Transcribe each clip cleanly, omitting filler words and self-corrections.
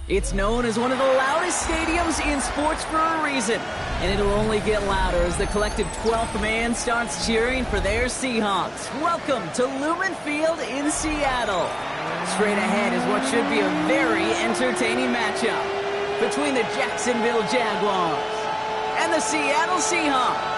It's known as one of the loudest stadiums in sports for a reason, and it'll only get louder as the collective 12th man starts cheering for their Seahawks. Welcome to Lumen Field in Seattle. Straight ahead is what should be a very entertaining matchup between the Jacksonville Jaguars and the Seattle Seahawks.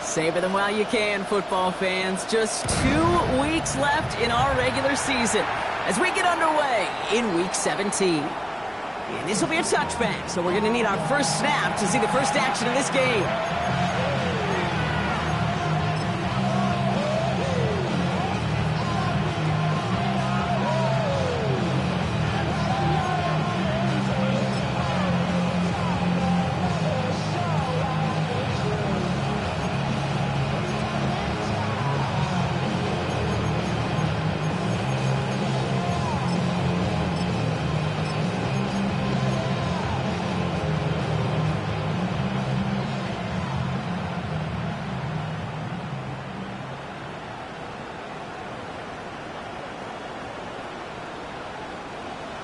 Savor them while you can, football fans. Just 2 weeks left in our regular season as we get underway in Week 17. And this will be a touchback, so we're going to need our first snap to see the first action of this game.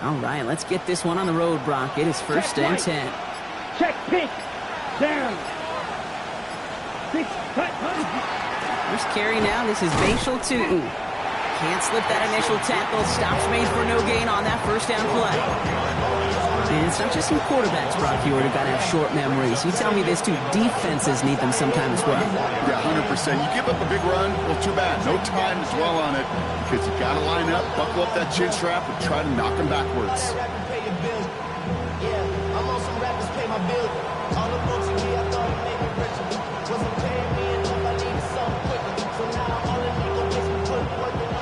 All right, let's get this one on the road, Brock. It is first and 10. Check pitch. Down. First carry now. This is Bashal Tutin. Can't slip that initial tackle. Stops made for no gain on that first down play. And it's not just some quarterbacks, Brock, you already got to have short memories. You tell me this too, defenses need them sometime as well. Yeah, 100%. You give up a big run, well, too bad. No time to dwell on it because you got to line up, buckle up that chin strap, and try to knock them backwards.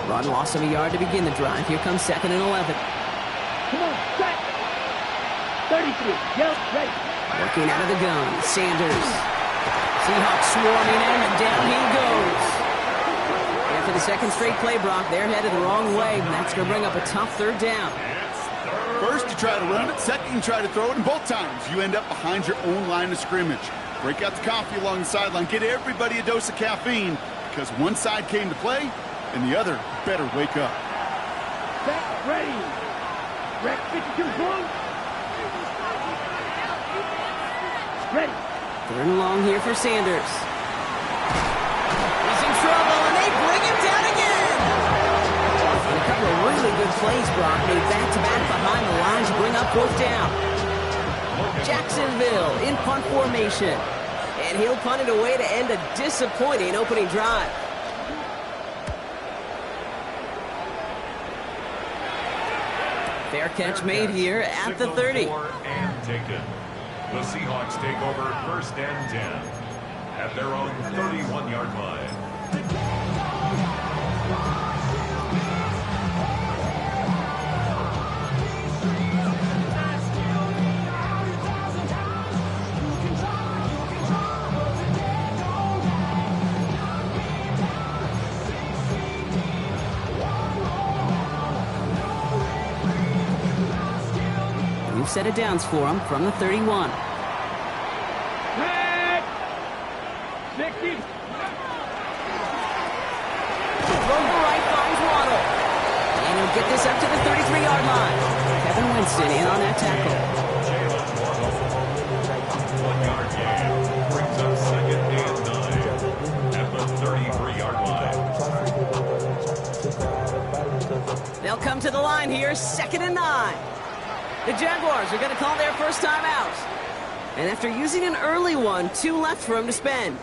Run loss of a yard to begin the drive. Here comes 2nd and 11. Come on, set. 33. Yep, ready. Working out of the gun, Sanders. Seahawks swarming him, and down he goes. After the second straight play, Brock, they're headed the wrong way, and that's going to bring up a tough third down. First, you try to run it. Second, you try to throw it, and both times you end up behind your own line of scrimmage. Break out the coffee along the sideline. Get everybody a dose of caffeine because one side came to play, and the other better wake up. Set, ready. Rec 52, boom. Ready. 3rd and long here for Sanders. He's in trouble, and they bring him down again. And a couple of really good plays, Brock, made back-to-back behind the line to bring up 4th down. Jacksonville in punt formation. And he'll punt it away to end a disappointing opening drive. Fair catch made here at the 30. And taken. The Seahawks take over 1st and 10 at their own 31-yard line. Set of downs for him from the 31. 60. Throw to right finds Waddle. And he'll get this up to the 33-yard line. Kevin Winston in on that tackle. 1-yard gain brings up 2nd and 9 at the 33-yard line. They'll come to the line here, 2nd and 9. The Jaguars are going to call their first time out. And after using an early one, 2 left for him to spend.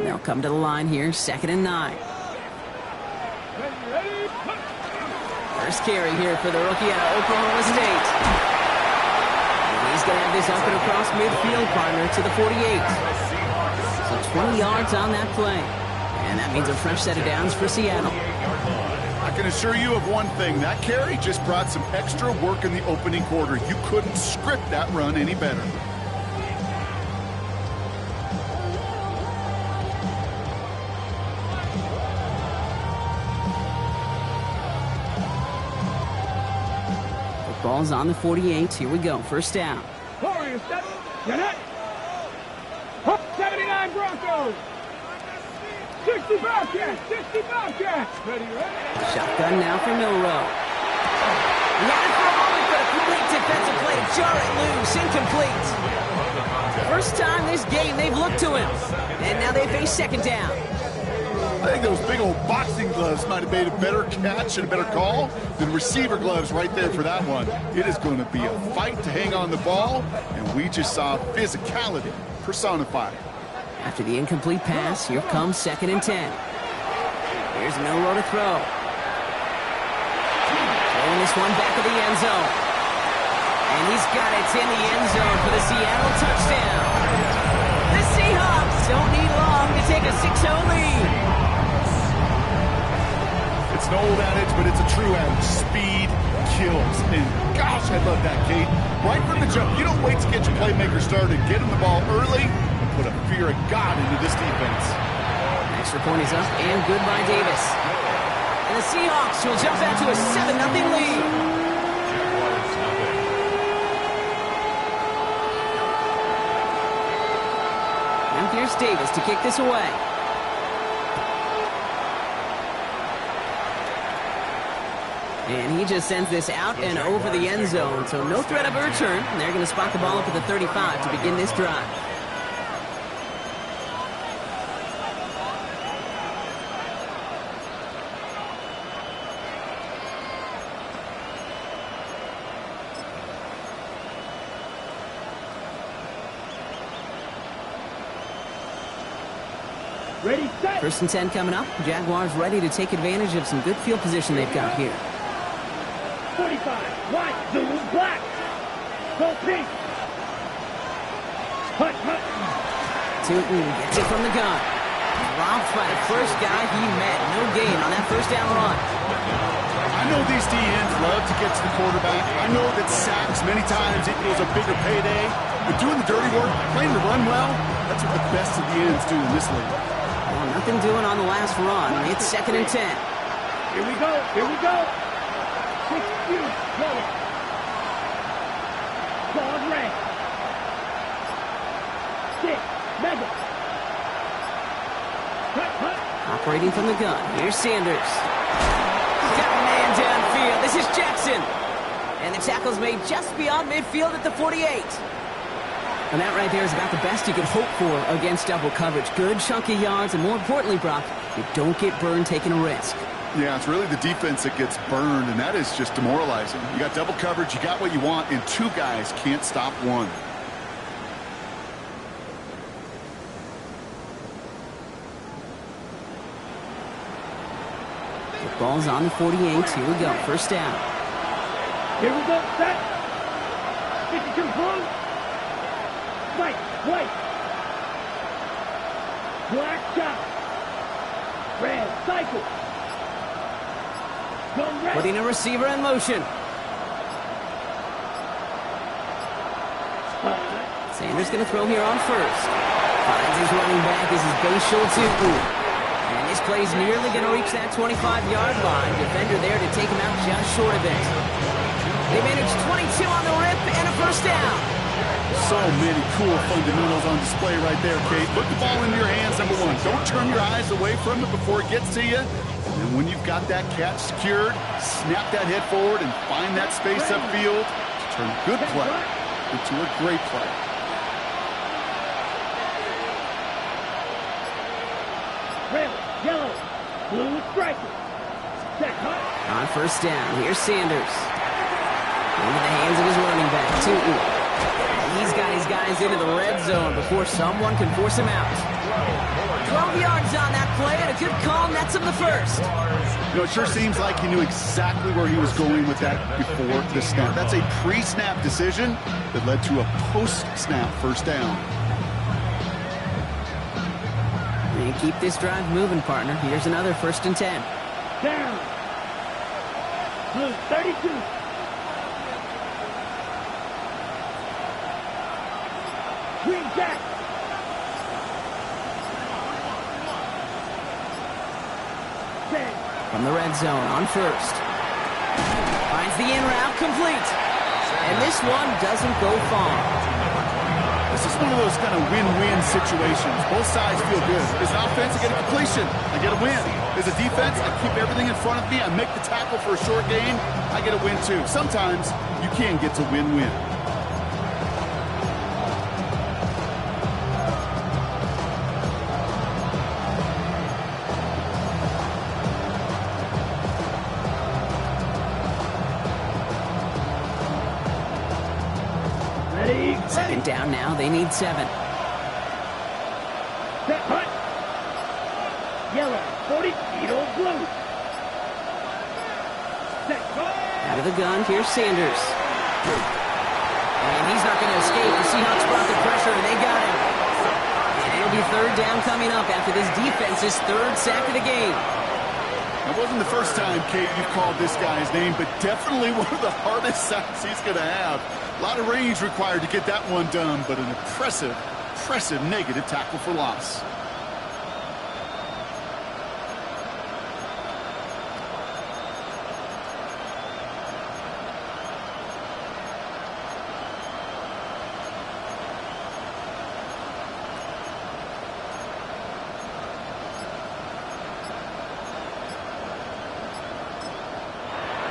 They'll come to the line here, 2nd and 9. First carry here for the rookie out of Oklahoma State. And he's going to have this up and across midfield, partner, to the 48. So 20 yards on that play. And that means a fresh set of downs for Seattle. can assure you of one thing. That carry just brought some extra work in the opening quarter. You couldn't script that run any better. Ball's on the 48. Here we go. First down. Warriors, step. Get it. 79 Broncos. 60 Bobcats. 60 Bobcats. Ready, ready. Shotgun now for Milrow. Got it for a moment, but a complete defensive play. Jar it loose. Incomplete. First time this game they've looked to him. And now they face second down. I think those big old boxing gloves might have made a better catch and a better call than receiver gloves right there for that one. It is going to be a fight to hang on the ball, and we just saw physicality personified. After the incomplete pass, here comes 2nd and 10. Here's Milrow to throw. Throwing this one back of the end zone. And he's got it in the end zone for the Seattle touchdown. The Seahawks don't need long to take a 6-0 lead. It's an old adage, but it's a true adage. Speed kills. And gosh, I love that, Kate. Right from the jump, you don't wait to get your playmaker started. Get him the ball early and put a fear of God into this defense. Extra point is up and good by Davis. And the Seahawks will jump out to a 7-0 lead. And here's Davis to kick this away. And he just sends this out and over the end zone, so no threat of a return. And they're going to spot the ball up at the 35 to begin this drive. Ready, set. 1st and 10 coming up. Jaguars ready to take advantage of some good field position they've got here. 45, white, zoom, black. Go pink. Hut, hut. Tootin gets it from the gun. Dropped by the first guy he met. No gain on that first down run. I know these DNs love to get to the quarterback. I know that sacks many times equals a bigger payday. But doing the dirty work, playing the run well, that's what the best of the ends do in this league. Well, nothing doing on the last run. It's 2nd and 10. Here we go, here we go. 6, yellow. Dog red. 6, mega. Hut, hut. Operating from the gun. Here's Sanders. Got a man downfield. This is Jackson. And the tackle's made just beyond midfield at the 48. And that right there is about the best you could hope for against double coverage. Good chunky yards, and more importantly, Brock, you don't get burned taking a risk. Yeah, it's really the defense that gets burned, and that is just demoralizing. You got double coverage, you got what you want, and 2 guys can't stop one. The ball's on the 48. Here we go. First down. Here we go, set. 52 blue. White, white. Black shot. Red, cycle. Go red. Putting a receiver in motion. Sanders going to throw here on first. Finds his running back. This is Bashul Tupu. And this play's nearly going to reach that 25-yard line. Defender there to take him out just short of it. They managed 22 on the rip and a first down. So many cool fundamentals on display right there, Kate. Put the ball into your hands, number 1. Don't turn your eyes away from it before it gets to you. And then when you've got that catch secured, snap that head forward and find that space upfield to turn a good play into a great play. Red, yellow, blue striker. Set, hut. On first down, here's Sanders. Into the hands of his running back, Tootin. He's got his guys into the red zone before someone can force him out. 12 yards on that play, and a good call nets him the first. You know, it sure seems like he knew exactly where he was going with that before the snap. That's a pre-snap decision that led to a post-snap first down. And keep this drive moving, partner. Here's another 1st and 10. Down. Blue 32. Green Jack. From the red zone on first. Finds the in route complete. And this one doesn't go far. This is one of those kind of win-win situations. Both sides feel good. As an offense, I get a completion. I get a win. As a defense, I keep everything in front of me. I make the tackle for a short gain. I get a win too. Sometimes you can get to win-win. Second down now. They need 7. Set hunt. Yellow 40. Eagle blue. Set hunt. Out of the gun. Here's Sanders. And he's not going to escape. The Seahawks brought the pressure, and they got him. And it'll be third down coming up after this defense's 3rd sack of the game. It wasn't the first time, Kate, you've called this guy's name, but definitely one of the hardest sacks he's going to have. A lot of range required to get that one done, but an impressive negative tackle for loss.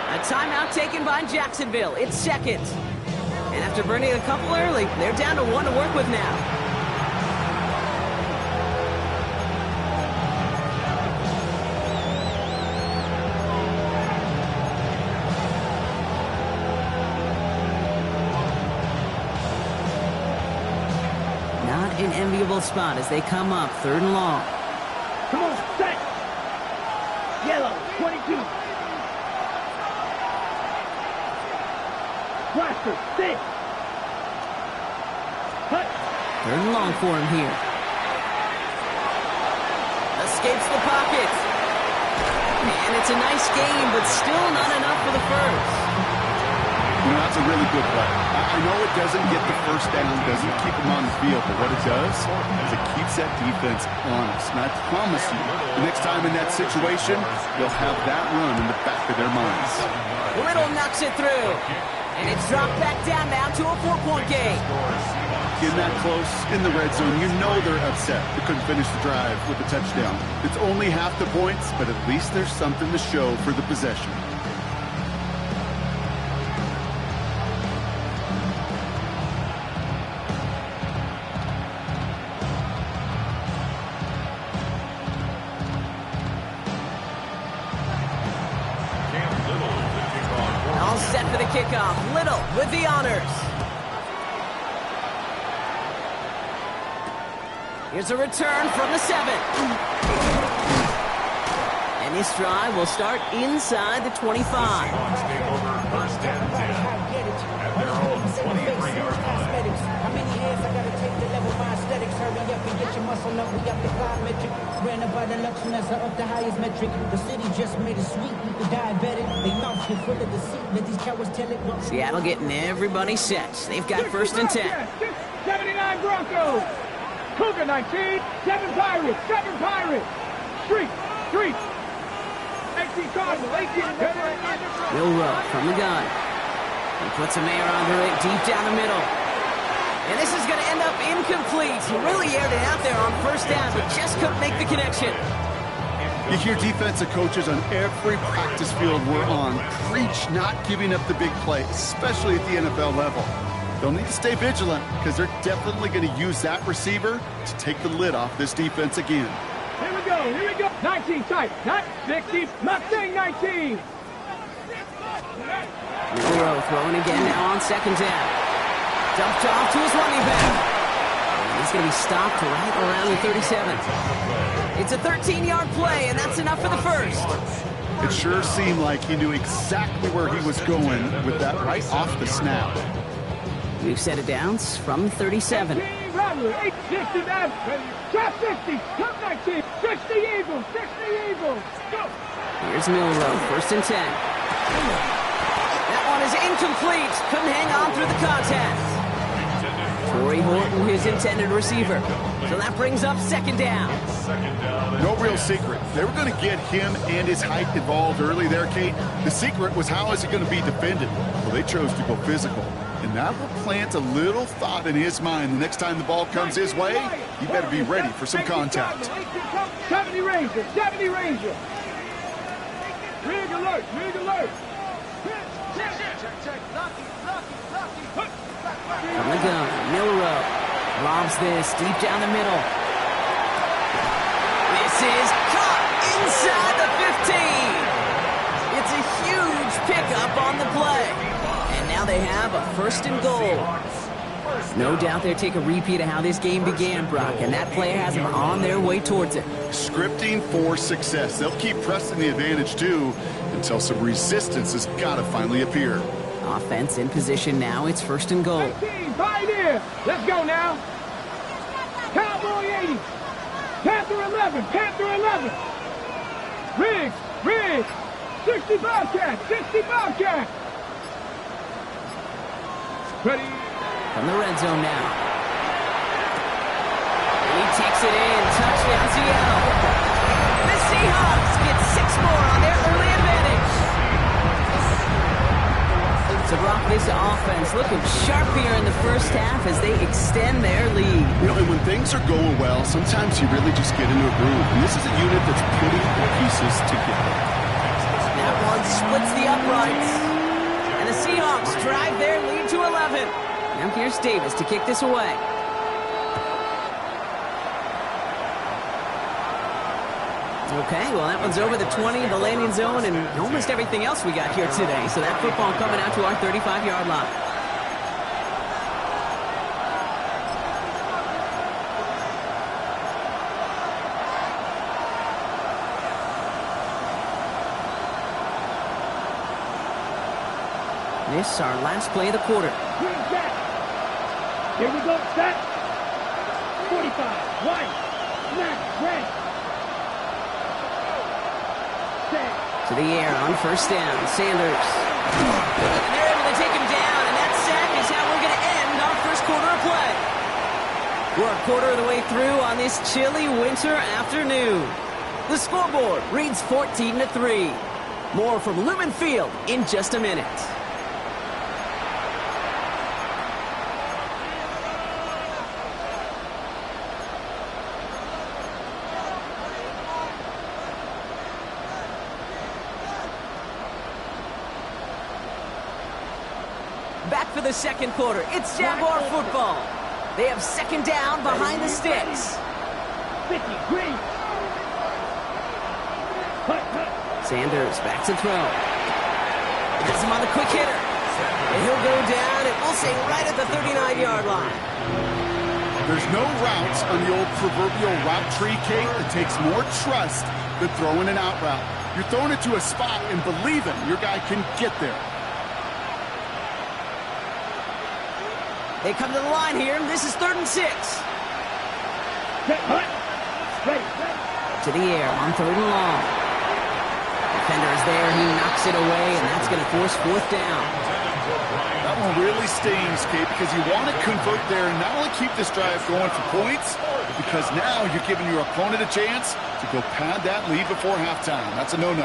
A timeout taken by Jacksonville. It's second. And after burning a couple early, they're down to 1 to work with now. Not an enviable spot as they come up 3rd and long. Come on, set. Yellow 22. Blaster 6. Hut. 3rd and long for him here. Escapes the pocket. And it's a nice game, but still not enough for the first. You know, that's a really good play. I know it doesn't get the first down, doesn't keep them on the field, but what it does is it keeps that defense honest. And I promise you, the next time in that situation, they'll have that run in the back of their minds. Little knocks it through. And it's dropped back down now to a 4-point game. Getting that close in the red zone, you know they're upset. They couldn't finish the drive with a touchdown. It's only half the points, but at least there's something to show for the possession. All set for the kickoff. Little with the honors. Here's a return from the 7. And this drive will start inside the 25. Seahawks take over 1st and 10 at their own 23-yard line. How many hands I gotta take to level my aesthetics? Hurry up and get your muscle up. We up the plyometric. Ran up by the Luxembourg up the highest metric. The city just made it sweet. The diabetic. They mouth get full of deceit. Let these cowards tell it. Seattle getting everybody set. They've got 1st and 10. 79 Broncos. Cougar 19. 7 Pirates. 7 Pirates. Street. 18 Cardinals. 18. Milrow from the gun. He puts a man under it deep down the middle. And this is going to end up incomplete. He really aired it out there on 1st down, but just couldn't make the connection. You hear defensive coaches on every practice field we're on preach not giving up the big play, especially at the NFL level. They'll need to stay vigilant because they're definitely going to use that receiver to take the lid off this defense again. Here we go. 19 tight, not 60, not saying 19. Milrow throwing again now on 2nd down. Dumped off to his running back. And he's going to be stopped right around the 37. It's a 13-yard play, and that's enough for the first. It sure seemed like he knew exactly where he was going with that right off the snap. We've set it down from 37. 60, Trap 60, top 19, 60 Eagles, 60 Eagles, go! Here's Milrow, 1st and 10. That one is incomplete. Couldn't hang on through the contact. Torrey Horton, his intended receiver. So that brings up second down. No real secret. They were going to get him and his height involved early there, Kate. The secret was how is he going to be defended? Well, they chose to go physical. And that will plant a little thought in his mind. The next time the ball comes his way, he better be ready for some contact. 70 Ranger, 70 Ranger. Rig alert, rig alert. From the gun, Milrow lobs this deep down the middle. This is caught inside the 15. It's a huge pickup on the play. And now they have a first and goal. No doubt they'll take a repeat of how this game began, Brock, and that play has them on their way towards it. Scripting for success. They'll keep pressing the advantage, too, until some resistance has got to finally appear. Offense in position now. It's first and goal. 18, pioneer. Let's go now. Cowboy 80. Panther 11, Panther 11. Riggs, Riggs. 60 Bobcat, 60 Bobcat. Ready. From the red zone now. He takes it in. Touchdown, Seattle. The Seahawks get 6 more on their early advantage. So, Brock, this offense looking sharp here in the first half as they extend their lead. You know, and when things are going well, sometimes you really just get into a groove. And this is a unit that's putting the pieces together. That one splits the uprights. And the Seahawks drive their lead to 11. Now here's Davis to kick this away. Okay, well, that one's over the 20, the landing zone, and almost everything else we got here today. So that football coming out to our 35-yard line. This is our last play of the quarter. Here we go, set. 45, right, left, red. To the air on first down, Sanders. They're able to take him down, and that sack is how we're going to end our first quarter of play. We're a quarter of the way through on this chilly winter afternoon. The scoreboard reads 14-3. More from Lumen Field in just a minute. Back for the second quarter. It's Jaguar football. They have second down behind the sticks. 50, green. Sanders back to throw. Has him on the quick hitter. And he'll go down, and we'll say right at the 39-yard line. There's no routes on the old proverbial route tree, Kate, that takes more trust than throwing an out route. You're throwing it to a spot and believing your guy can get there. They come to the line here. This is 3rd and 6. To the air on 3rd and long. Defender is there. He knocks it away, and that's going to force 4th down. That one really stings, Kate, because you want to convert there and not only keep this drive going for points, but because now you're giving your opponent a chance to go pad that lead before halftime. That's a no-no.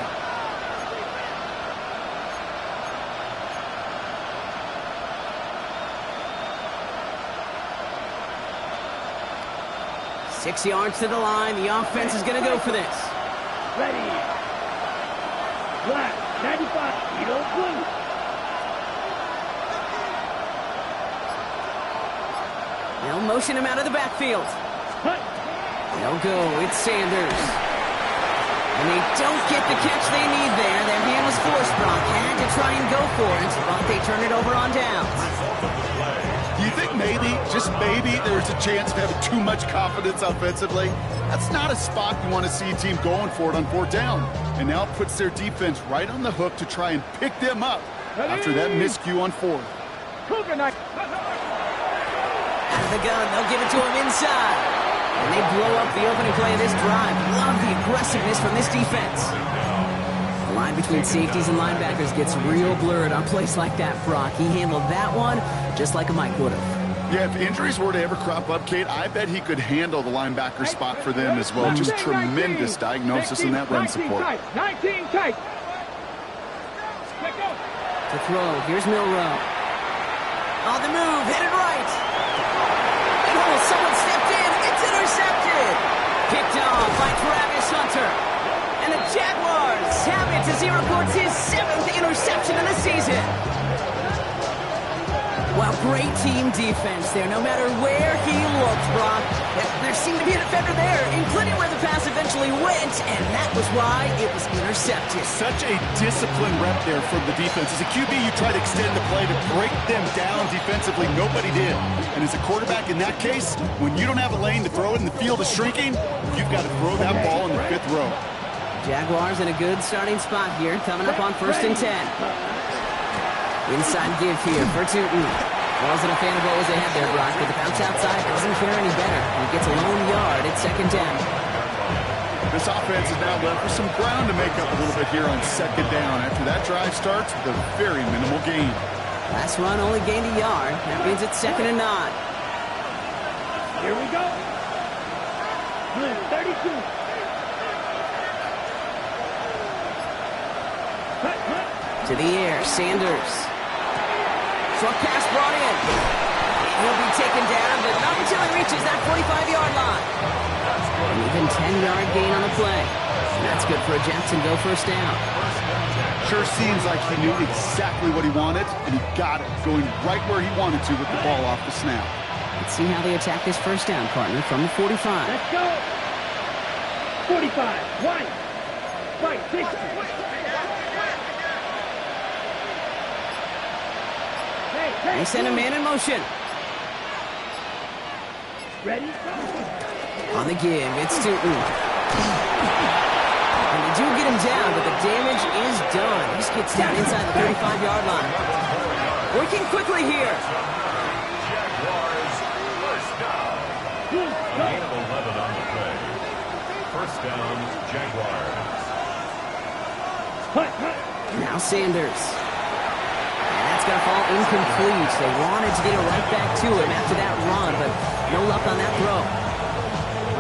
Six yards to the line. The offense is going to go for this. Ready. Black, 95, Edo blue. They'll motion him out of the backfield. They'll go. It's Sanders. And they don't get the catch they need there. Their hand was forced. Brock had to try and go for it, but they turn it over on downs. Do you think maybe, just maybe, there's a chance of having too much confidence offensively? That's not a spot you want to see a team going for it on 4th down. And now it puts their defense right on the hook to try and pick them up after that miscue on 4th. Coconut. Out of the gun, they'll give it to him inside. And they blow up the opening play of this drive. Love the aggressiveness from this defense. The line between safeties and linebackers gets real blurred on plays like that, Brock. He handled that one just like a Mike would have. Yeah, if injuries were to ever crop up, Kate, I bet he could handle the linebacker spot for them as well. Just tremendous diagnosis in that run support. 19 tight. To throw, here's Milrow. On the move, headed right. And someone stepped in. It's intercepted. Picked off by Travis Hunter. And the Jaguars have it as he records his 7th interception in the season. Well, great team defense there, no matter where he looked, Brock. There seemed to be a defender there, including where the pass eventually went, and that was why it was intercepted. Such a disciplined rep there from the defense. As a QB, you try to extend the play to break them down defensively. Nobody did. And as a quarterback in that case, when you don't have a lane to throw it and the field is shrinking, you've got to throw that ball in the 5th row. Jaguars in a good starting spot here, coming up on 1st and 10. Inside give here for Tootin. Wasn't a fan of what was ahead there, Brock, but the bounce outside doesn't fare any better. He gets a lone yard at 2nd down. This offense is now left with some ground to make up a little bit here on 2nd down after that drive starts with a very minimal gain. Last run only gained a yard. That means it's 2nd and 9. Here we go. Blue 32. To the air, Sanders. Short pass brought in. He'll be taken down, but not until he reaches that 45-yard line. An even 10-yard gain on the play. And that's good for a Jacksonville 1st down. Sure seems like he knew exactly what he wanted, and he got it, going right where he wanted to with the ball off the snap. Let's see how they attack this 1st down, partner, from the 45. Let's go. 45. Right. Right. 60. They send a man in motion. Ready? On the give, it's Tootin. And they do get him down, but the damage is done. He gets down inside the 35-yard line. Working quickly here. Jaguars, 1st down. Gain of 11 on the play. 1st down, Jaguars. Now Sanders. That's going to fall incomplete. They wanted to get it right back to him after that run, but no luck on that throw.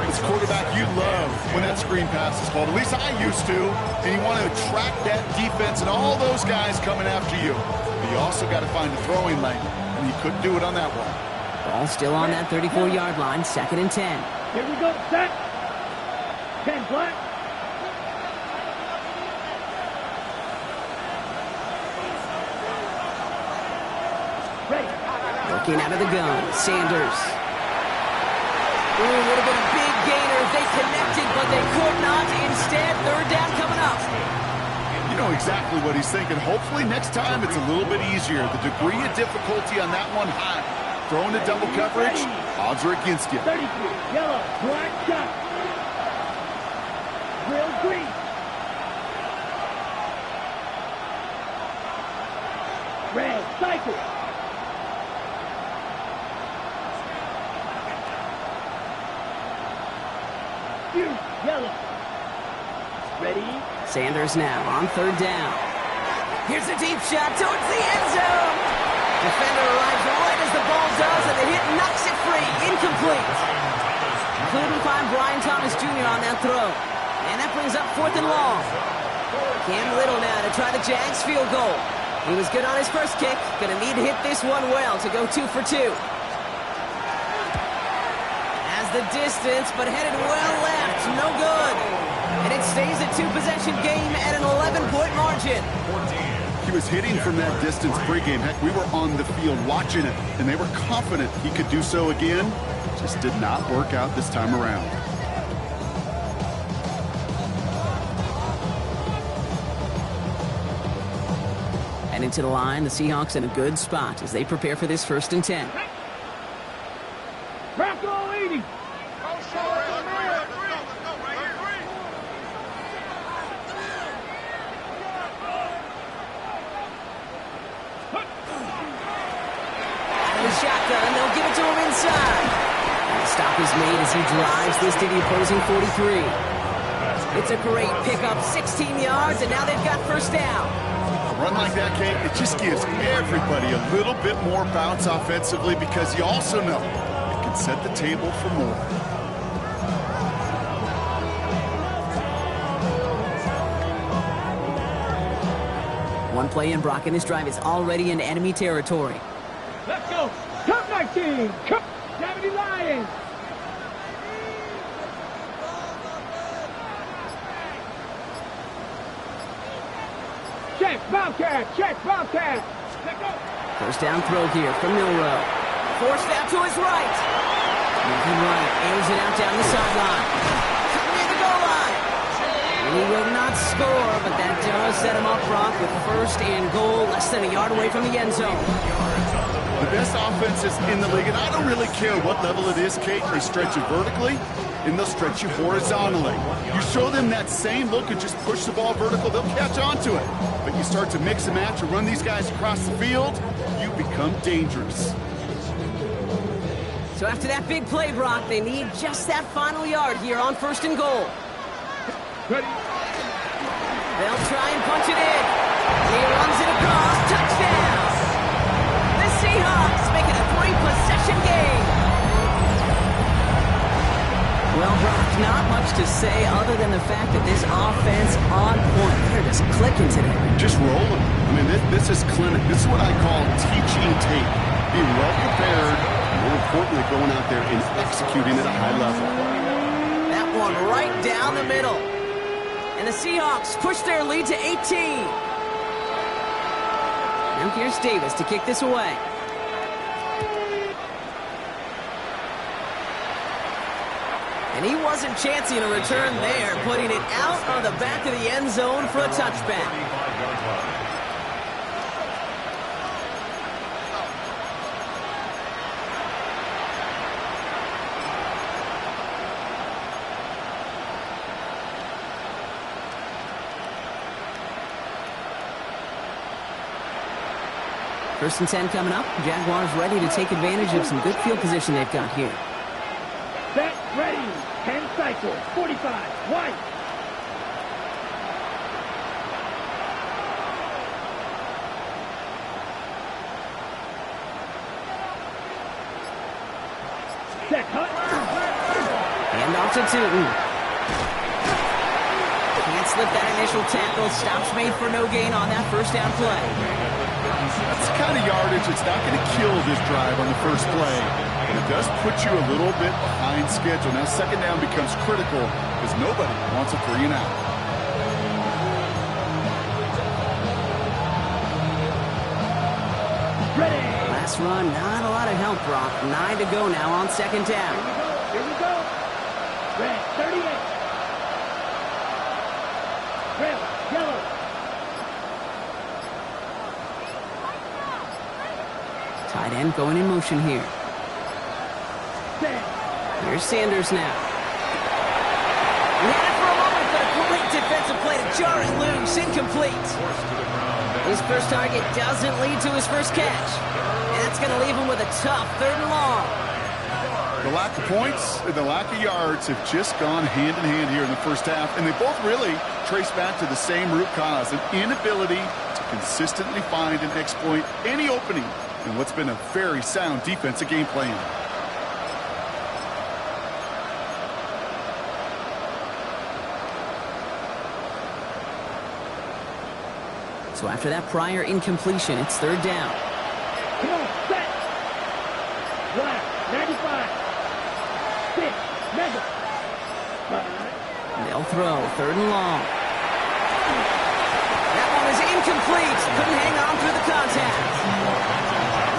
As quarterback, you love when that screen pass is called. At least I used to. And you want to attract that defense and all those guys coming after you. But you also got to find a throwing lane, and he couldn't do it on that one. Ball still on that 34-yard line, 2nd and 10. Here we go. Set. 10 black. Working out of the gun, Sanders. Ooh, would have been a big gainer if they connected, but they could not. Instead, 3rd down coming up. You know exactly what he's thinking. Hopefully next time it's a little bit easier. The degree of difficulty on that one high. Throwing to double coverage, odds are against you. 33, yellow, black shot. Real green. Red, cycle. Yellow. Ready? Sanders now on 3rd down. Here's a deep shot towards the end zone. Defender arrives right as the ball does, and the hit knocks it free. Incomplete. Couldn't find Brian Thomas Jr. on that throw. And that brings up 4th and long. Cam Little now to try the Jags field goal. He was good on his first kick. Gonna need to hit this one well to go 2 for 2. The distance, but headed well left. No good. And it stays a 2-possession game at an 11-point margin. He was hitting from that distance pregame. Heck, we were on the field watching it, and they were confident he could do so again. Just did not work out this time around. And into the line, the Seahawks in a good spot as they prepare for this 1st and 10. Bronco 80. Shotgun, they'll give it to him inside. And the stop is made as he drives this to the opposing 43. That's It's a great pickup, 16 yards, and now they've got first down. A run like that, Kate, it just gives everybody a little bit more bounce offensively because you also know it can set the table for more. One play in, Brock, and this drive is already in enemy territory. Let's go. Come 19. Come 70 Lions. Check, Bobcat. Check, Bobcat. Let's go. First down throw here from Milrow. Forced out to his right. Moving right, airs it out down the sideline. Near the goal line. He will not score, but that does set him up, Brock, with first and goal, less than a yard away from the end zone. The best offenses in the league, and I don't really care what level it is, Kate. They stretch you vertically, and they'll stretch you horizontally. You show them that same look and just push the ball vertical, they'll catch on to it. But you start to mix and match and run these guys across the field, you become dangerous. So after that big play, Brock, they need just that final yard here on first and goal. Ready. They'll try and punch it in. He runs it across. Touchdown! The Seahawks make it a 3-possession game. Well, Brock, not much to say other than the fact that this offense on point. They're just clicking today. Just rolling. I mean, this is clinic. This is what I call teaching tape. Being well prepared, and more importantly, going out there and executing at a high level. That one right down the middle. And the Seahawks push their lead to 18. Now here's Davis to kick this away. And he wasn't chancing a return there, putting it out on the back of the end zone for a touchback. First and 10 coming up. Jaguars ready to take advantage of some good field position they've got here. Set, ready. 10 cycles. 45. White. Set, cut. Hand off to Tootin. Can't slip that initial tackle. Stops made for no gain on that first down play. That's the kind of yardage that's not going to kill this drive on the first play. But it does put you a little bit behind schedule. Now second down becomes critical because nobody wants a 3 and out. Ready. Last run, not a lot of help, Brock. 9 to go now on second down. Here we go. Red, 38. Red, yellow. Tight end going in motion here. Set. Here's Sanders now. He had it for a moment, but a great defensive play to jar it loose. Incomplete. His first target doesn't lead to his first catch. And that's going to leave him with a tough 3rd and long. The lack of points and the lack of yards have just gone hand in hand here in the first half, and they both really trace back to the same root cause, an inability to consistently find and exploit any opening in what's been a very sound defensive game plan. So after that prior incompletion, it's 3rd down. Come on, set. Black, 95. 6, mega. 5. They'll throw 3rd and long. That one is incomplete. Couldn't hang on through the contact.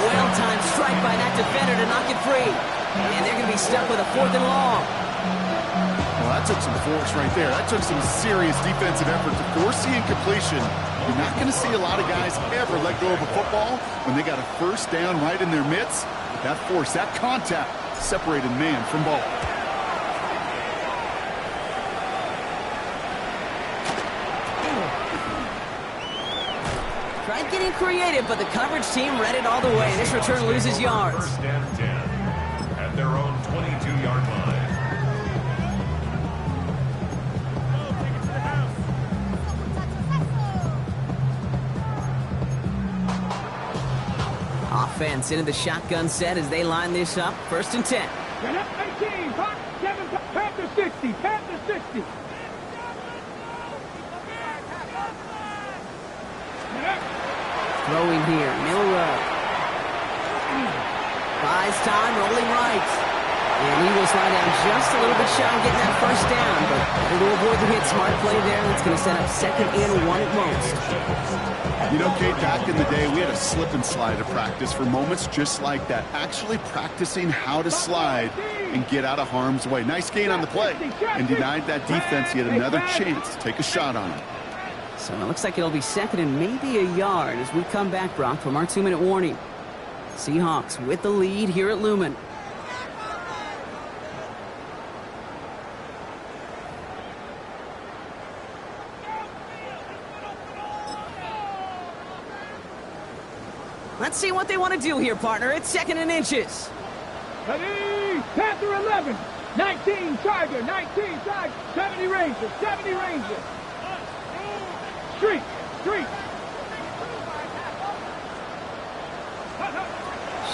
Well-timed strike by that defender to knock it free. And they're going to be stuck with a 4th and long. Well, that took some force right there. That took some serious defensive effort to force the incompletion. You're not going to see a lot of guys ever let go of a football when they got a first down right in their midst. That force, that contact, separated man from ball. Tried getting creative, but the coverage team read it all the way. This return loses yards. First and 10 at their own 22-yard line. offense into the shotgun set as they line this up. 1st and 10. Get up 18, hot, 7, Panther 60, Panther 60. Throwing here, Milrow. Buys time, rolling right. And he will slide down just a little bit shy of getting that 1st down, but better to avoid the hit. Smart play there. That's going to set up 2nd and 1 at most. You know, Kate, back in the day, we had a slip and slide at practice for moments just like that. Actually practicing how to slide and get out of harm's way. Nice gain on the play, and denied that defense yet another chance to take a shot on him. So it looks like it'll be 2nd and maybe a yard as we come back, Brock, from our 2-minute warning. Seahawks with the lead here at Lumen. Let's see what they want to do here, partner. It's 2nd and inches. Ready, Panther 11, 19, Tiger, 19, Tiger, 70 Ranger, 70 Ranger. Street, street.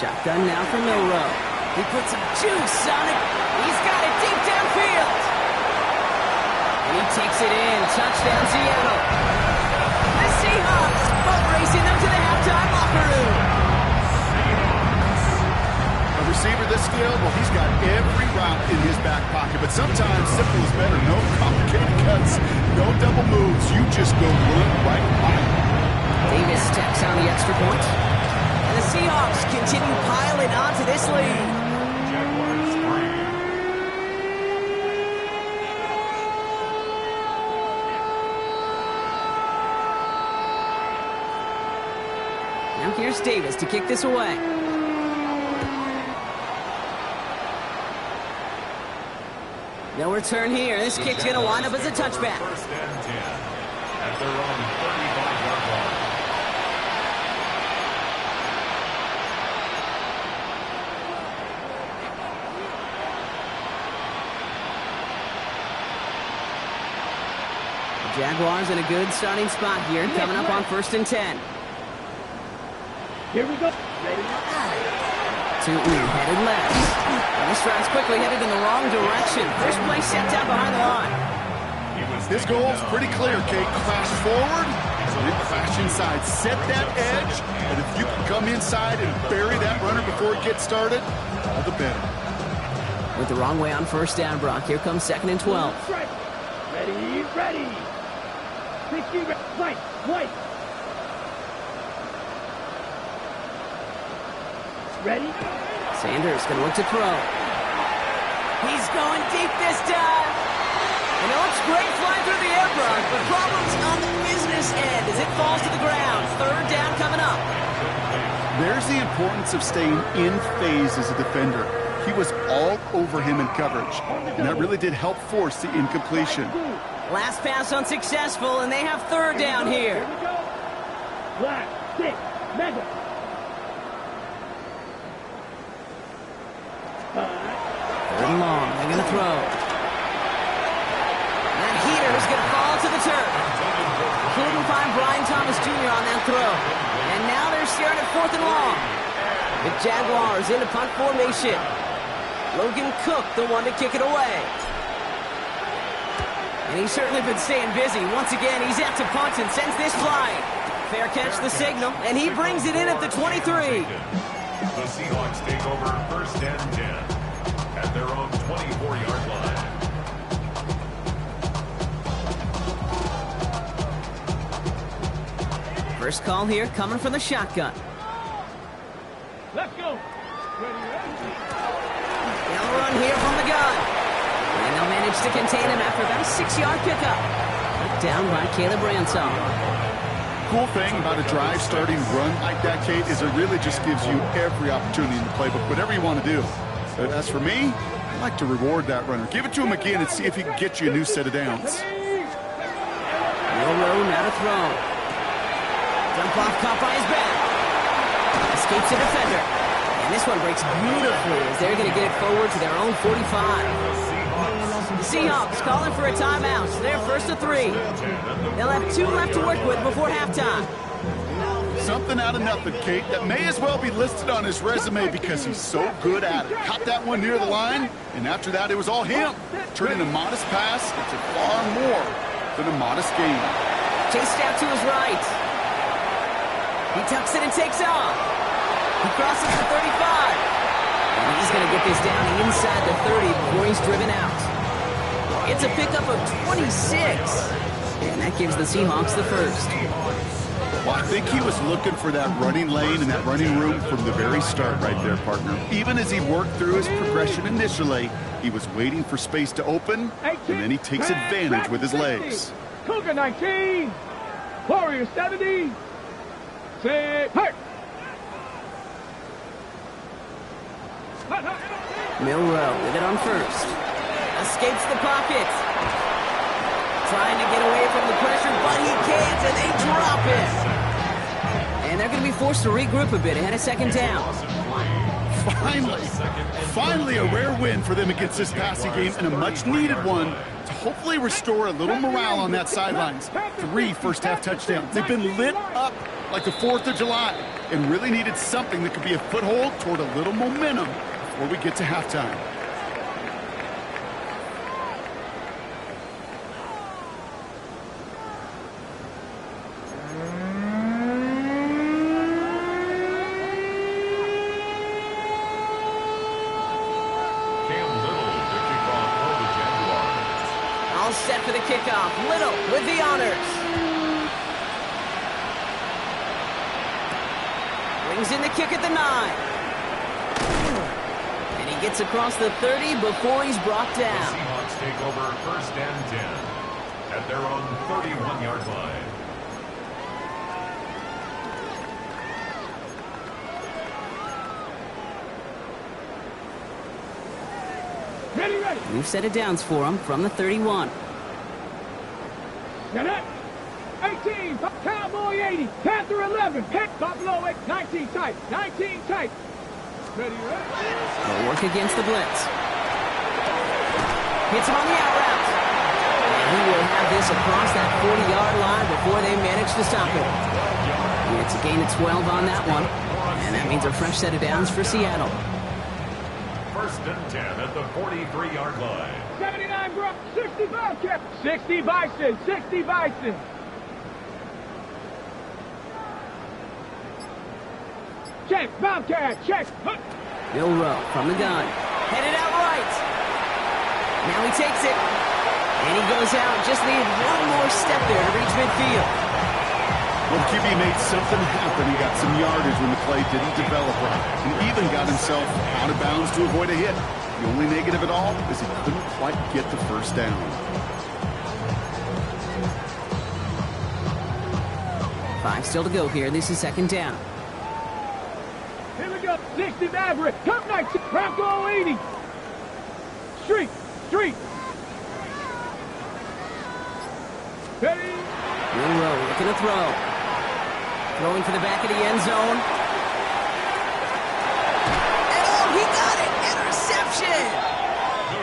Shotgun now for Milrow. He puts some juice on it. He's got it deep downfield. And he takes it in. Touchdown, Seattle. The Seahawks boat racing them to the halftime locker room. A receiver this skilled, well, he's got every route in his back pocket, but sometimes simple is better. No complicated cuts, no double moves. You just go run right by it. Davis steps on the extra point. And the Seahawks continue piling onto this lead. Jaguars 3. Now here's Davis to kick this away. No return here. This kick's going to wind up as a touchback. 1st and 10 at their own 35-yard line. The Jaguars in a good starting spot here, coming up on 1st and 10. Here we go. Tootin headed left. And this drive's quickly headed in the wrong direction. First play set down behind the line. This goal's pretty clear, Kate. Crash forward, then crash inside. Set that edge, and if you can come inside and bury that runner before it gets started, all the better. With the wrong way on 1st down, Brock. Here comes 2nd and 12. Right. Ready, ready. 60, right, white. Ready? Sanders going to look to throw. He's going deep this time. And it looks great flying through the air, Brock, but problems on the business end as it falls to the ground. 3rd down coming up. There's the importance of staying in phase as a defender. He was all over him in coverage, and that really did help force the incompletion. Last pass unsuccessful, and they have 3rd down here. Here we go. Black, 6, mega. 3rd and long. They're going to throw. That heater is going to fall to the turf. Couldn't find Brian Thomas Jr. on that throw. And now they're staring at 4th and long. The Jaguars into punt formation. Logan Cook, the one to kick it away. And he's certainly been staying busy. Once again, he's out to punt and sends this flying. Fair catch the signal, and he brings it in at the 23. The Seahawks take over 1st and 10 at their own 24-yard line. First call here coming from the shotgun. Let's go. Now run here from the gun. And they'll manage to contain him after about a 6-yard pickup. Put down by Caleb Ransom. Cool thing about a drive starting run like that, Kate, is it really just gives you every opportunity in the playbook, whatever you want to do. But as for me, I like to reward that runner. Give it to him again and see if he can get you a new set of downs. Milrow now to throw. Dump off caught by his back. Escapes a defender. And this one breaks beautifully as they're going to get it forward to their own 45. The Seahawks calling for a timeout. They're 1st to 3. They'll have 2 left to work with before halftime. something out of nothing, Kate, that may as well be listed on his resume because he's so good at it. Caught that one near the line, and after that, it was all him, turning a modest pass into far more than a modest gain. Chased out to his right. He tucks it and takes off. He crosses the 35. And he's going to get this down inside the 30 before he's driven out. It's a pickup of 26. And that gives the Seahawks the first. Well, I think he was looking for that running lane and that running room from the very start right there, partner. Even as he worked through his progression initially, he was waiting for space to open, and then he takes advantage with his legs. Cougar 19. Warrior 70. Say, hurt. Milrow with it on first. Escapes the pocket. Trying to get away from the pressure, but he can't, and they drop it. And they're going to be forced to regroup a bit ahead of second down. Finally a rare win for them against this passing game, and a much-needed one to hopefully restore a little morale on that sidelines. 3 first-half touchdowns. They've been lit up like the 4th of July and really needed something that could be a foothold toward a little momentum before we get to halftime. All set for the kickoff. Little with the honors. Brings in the kick at the 9. And he gets across the 30 before he's brought down. The Seahawks take over first and 10 at their own 31-yard line. Ready. New set of downs for him from the 31. Get it. 18. Cowboy 80. Panther 11. Buffalo 8. 19 tight. 19 tight. Ready. They'll work against the blitz. Hits him on the out route. And he will have this across that 40-yard line before they manage to stop him. It's a gain of 12 on that one. And that means a fresh set of downs for Seattle. First and 10 at the 43-yard line. 79 Brook. 60 Bobcat. 60 Bison. 60 Bison. Check. Bobcat. Check. Milrow from the gun. Headed out right. Now he takes it. And he goes out. Just needed one more step there to reach midfield. Well, QB made something happen. He got some yardage when the play didn't develop right, and even got himself out of bounds to avoid a hit. The only negative at all is he couldn't quite get the first down. Five still to go here. This is second down. Here we go. 60 Maverick. Top 19. Bronco 80. Street. Ready. Milrow looking to throw. Throwing for the back of the end zone. And oh, he got it! Interception!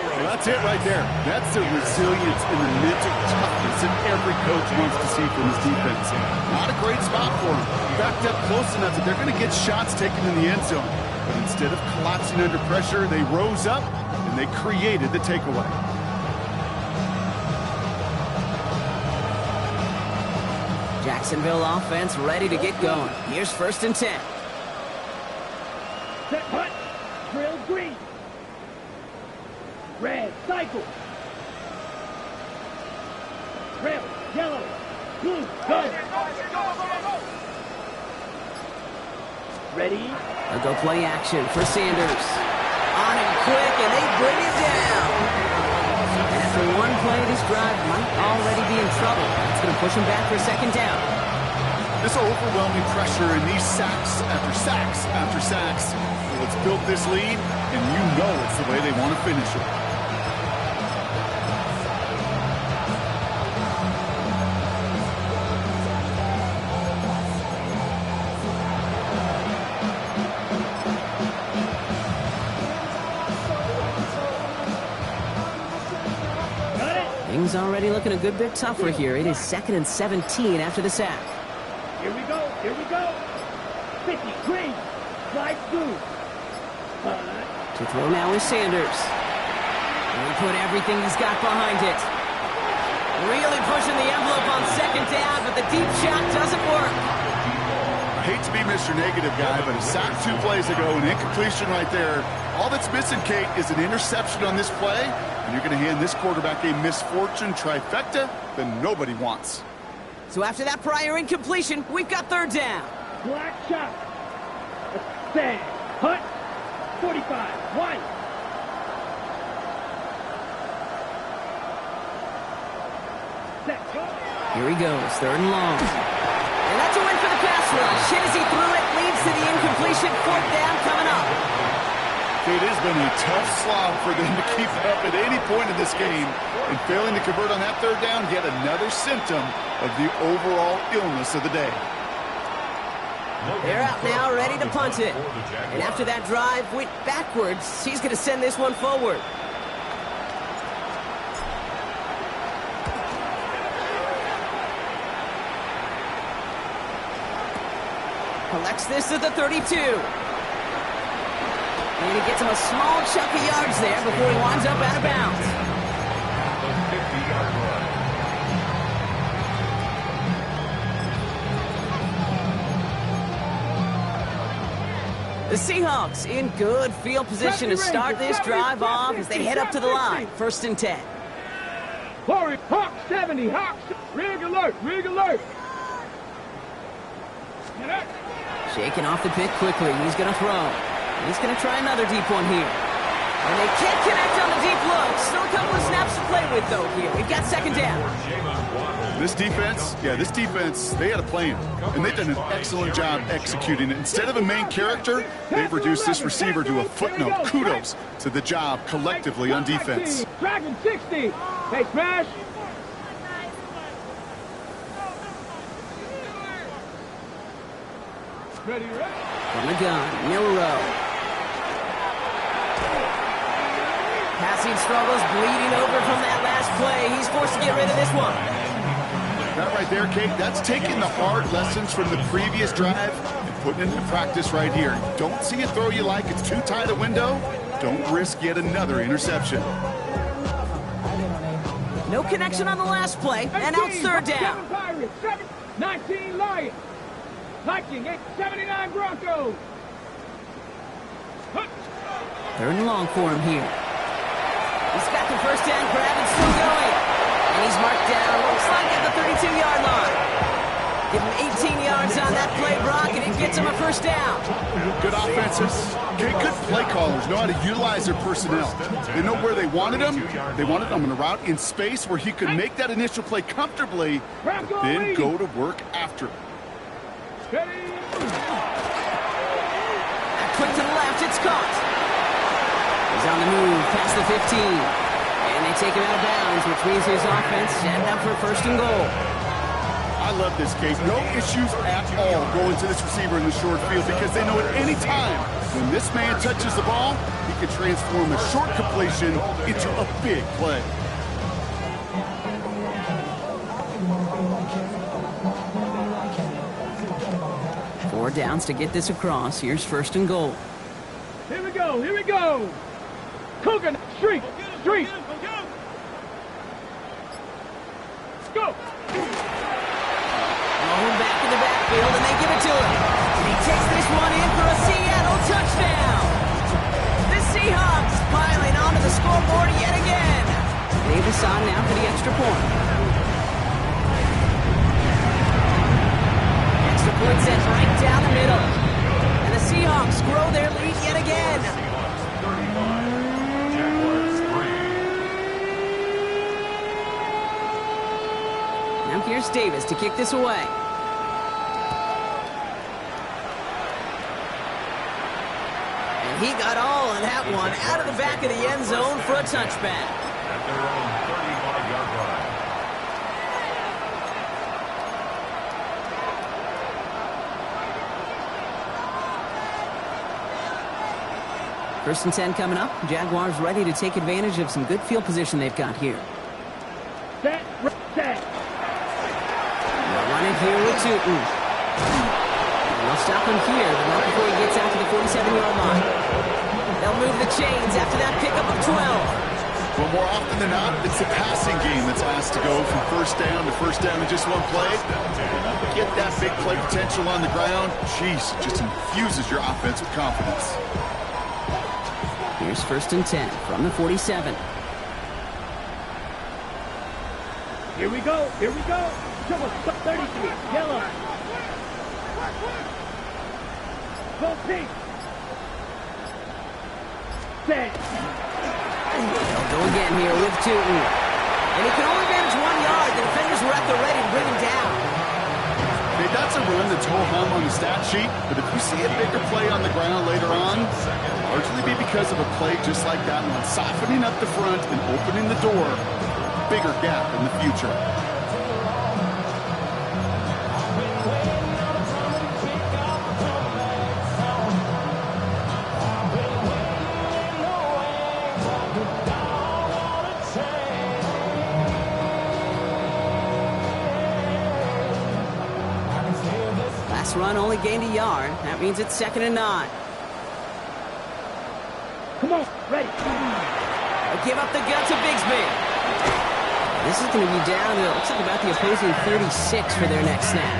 Well, that's it right there. That's the resilience and the mental toughness that every coach wants to see from his defense. Not a great spot for him. Backed up close enough that they're going to get shots taken in the end zone. But instead of collapsing under pressure, they rose up and they created the takeaway. Jacksonville offense ready to get going. Here's first and 10. Set punt. Drill green. Red. Cycle. Red. Yellow. Blue. Go. Ready. A go play action for Sanders. On him quick, and they bring it down. And after one play, this drive might already be in trouble. It's going to push him back for second down. This overwhelming pressure and these sacks after sacks after sacks. Well, it's built this lead, and you know it's the way they want to finish it. Things already looking a good bit tougher here. It is 2nd and 17 after the sack. Here we go. 50, green. Slide through. To throw now is Sanders. And he put everything he's got behind it. Really pushing the envelope on second down, but the deep shot doesn't work. I hate to be Mr. Negative guy, but a sack 2 plays ago, an incompletion right there. All that's missing, Kate, is an interception on this play, and you're going to hand this quarterback a misfortune trifecta that nobody wants. So after that prior incompletion, we've got third down. Black shot. Stand. Hut. 45. White. Set. Go. Here he goes, third and long. And that's a win for the pass rush. Hit as he threw it, leads to the incompletion. Fourth down coming up. It has been a tough slog for them to keep up at any point in this game. And failing to convert on that third down, yet another symptom of the overall illness of the day. They're out now, ready to punt it. And after that drive went backwards, he's going to send this one forward. Collects this at the 32. And he gets him a small chunk of yards there before he winds up out of bounds. The 50-yard run. The Seahawks in good field position to start this drive off as they head up to the line. 1st and 10. Forward. Hawk 70. Hawk. Rig alert. Rig alert. Get up. Shaking off the pick quickly. He's going to throw. He's going to try another deep one here. And they can't connect on the deep look. Still a couple of snaps to play with, though, here. We've got second down. This defense, they had a plan. And they've done an excellent job executing it. Instead of a main character, they've reduced this receiver to a footnote. Kudos to the job collectively on defense. Dragon 60. Hey, Crash. Ready, ready. From the gun, Milrow. Passing struggles, bleeding over from that last play. He's forced to get rid of this one. That right there, Kate, that's taking the hard lessons from the previous drive and putting it into practice right here. Don't see a throw you like, it's too tight a window. Don't risk yet another interception. No connection on the last play, and now it's third down. 7 Pirates, 19 Lions. Viking, 79 Broncos. Third and long for him here. He's got the first down grab and still going. And he's marked down, looks like at the 32-yard line. Give him 18 yards on that play, Brock, and it gets him a first down. Good offenses. Good play callers know how to utilize their personnel. They know where they wanted them. They wanted them on a route in space where he could make that initial play comfortably, but then go to work after it. Quick to the left, it's caught. He's on the move past the 15. And they take him out of bounds, which means his offense end up for 1st and goal. I love this, Case. No issues at all going to this receiver in the short field because they know at any time when this man touches the ball, he can transform a short completion into a big play. Four downs to get this across. Here's 1st and goal. Here we go, here we go. Coogan, street. Go. Home back in the backfield, and they give it to him. And he takes this one in for a Seattle touchdown. The Seahawks piling onto the scoreboard yet again. Davis on now for the extra point. Extra point sent right down the middle. And the Seahawks grow their lead yet again. 35, Jaguars 3. Now here's Davis to kick this away. And he got all of that one out of the back of the end zone for a touchback. At their own 35-yard line. First and 10 coming up. Jaguars ready to take advantage of some good field position they've got here. Set. They're running here with Tootin. They'll stop him here, but not before he gets out to the 47-yard line. They'll move the chains after that pickup of 12. Well, more often than not, it's the passing game that's asked to go from first down in just one play. Get that big play potential on the ground. Jeez, just infuses your offense with confidence. Here's 1st and 10 from the 47. Here we go. Trouble 33. Yellow. Go pink. Set. They'll go again here with Tootin. And he can only manage 1 yard. The defenders were at the ready to bring him down. Okay, that's a run that's ho-hum on the stat sheet, but if you see a bigger play on the ground later on, it'll largely be because of a play just like that one, softening up the front and opening the door, bigger gap in the future. Run only gained a yard. That means it's 2nd and 9. Come on, ready. They'll give up the gut to Bigsby. This is going to be down to, looks like about the opposing 36 for their next snap.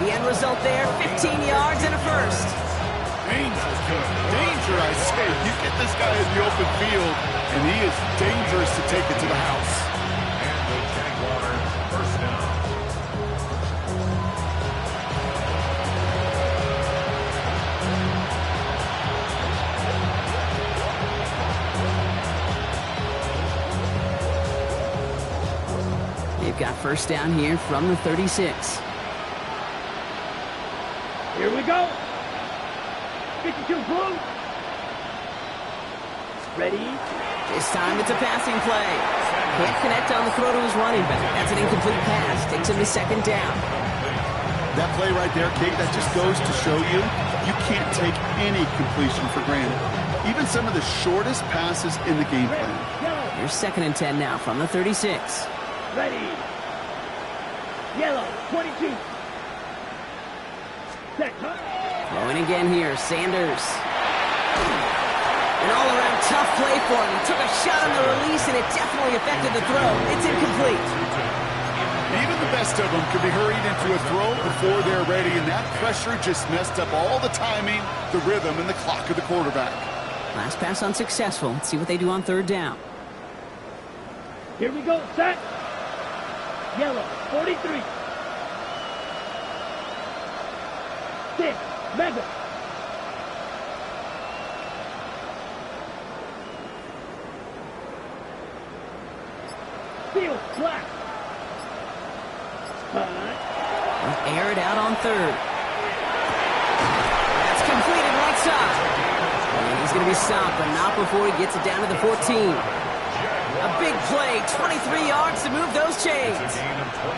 The end result there, 15 yards and a first. Danger, I say. You get this guy in the open field, and he is dangerous to take it to the house. And the Jaguars, first down. They've got 1st down here from the 36. Here we go. 52 blue. Ready. This time it's a passing play. Can't connect on the throw to his running back. That's an incomplete pass. Takes him to 2nd down. That play right there, Kate, that just goes to show you can't take any completion for granted. Even some of the shortest passes in the game plan. Here's 2nd and 10 now from the 36. Ready. Yellow, 22. Set. Throwing again here, Sanders. An all-around tough play for him. He took a shot on the release, and it definitely affected the throw. It's incomplete. Even the best of them could be hurried into a throw before they're ready, and that pressure just messed up all the timing, the rhythm, and the clock of the quarterback. Last pass unsuccessful. Let's see what they do on 3rd down. Here we go, set. Yellow, 43. 6, mega. Field, black. They'll air it out on 3rd. That's completed right side. And he's going to be stopped, but not before he gets it down to the 14. A big play, 23 yards to move those chains.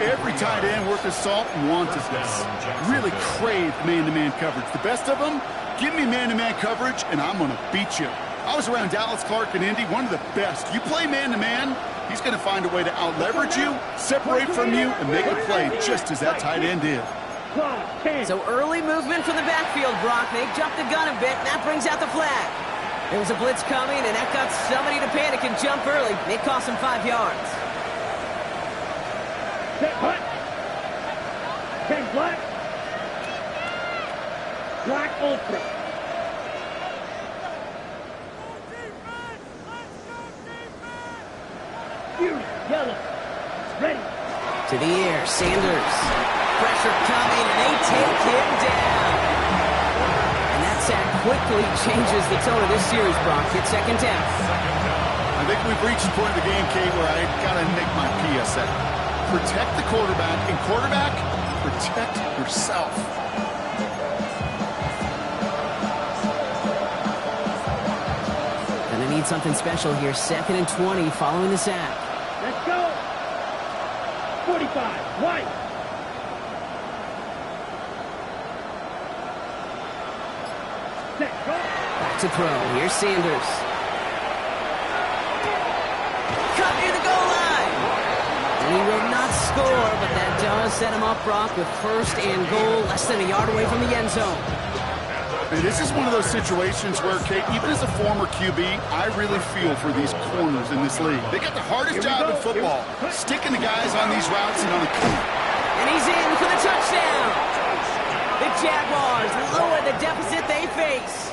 Every tight end worth his salt and wanted this. Really craved man-to-man coverage. The best of them, give me man-to-man coverage, and I'm going to beat you. I was around Dallas Clark and Indy, one of the best. You play man-to-man, he's going to find a way to out-leverage you, separate from you, and make a play just as that tight end did. So early movement from the backfield, Brock. They jumped the gun a bit, and that brings out the flag. There was a blitz coming, and that got somebody to panic and jump early. It cost him 5 yards. Set, hut. 10 black. Black ultra. Fury, yellow. Ready. To the air, Sanders. Pressure coming, and they take him down. And that sack quickly changes the tone of this series, Brock. It's 2nd down. I think we've reached the point of the game, Kate, where I got to make my PSA. Protect the quarterback, and quarterback, protect yourself. And they need something special here. 2nd and 20 following the sack. Let's go. 45, white. Set, go. Back to throw. Here's Sanders. Cut near the goal line. And he will not score, but that does set him up, Brock, with first and goal, less than a yard away from the end zone. And this is one of those situations where, Kate, even as a former QB, I really feel for these corners in this league. They got the hardest job in football, sticking the guys on these routes and on the corner. And he's in for the touchdown. The Jaguars lower the deficit they face.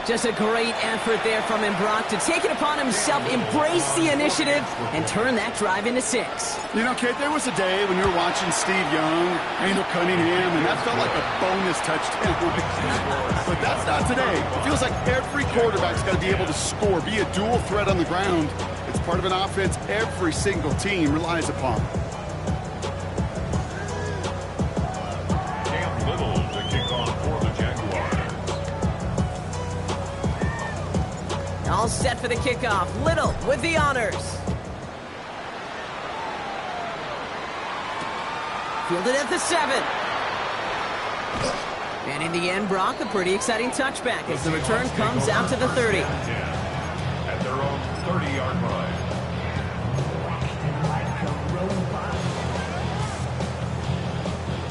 Just a great effort there from him, Brock, to take it upon himself, embrace the initiative, and turn that drive into 6. You know, Kate, there was a day when you were watching Steve Young, Randall Cunningham, and that felt like a bonus touchdown. But that's not today. It feels like every quarterback's got to be able to score, be a dual threat on the ground. It's part of an offense every single team relies upon. All set for the kickoff. Little with the honors. Fielded at the 7. And in the end, Brock, a pretty exciting touchback as the return comes out to the 30. At their own 30-yard line.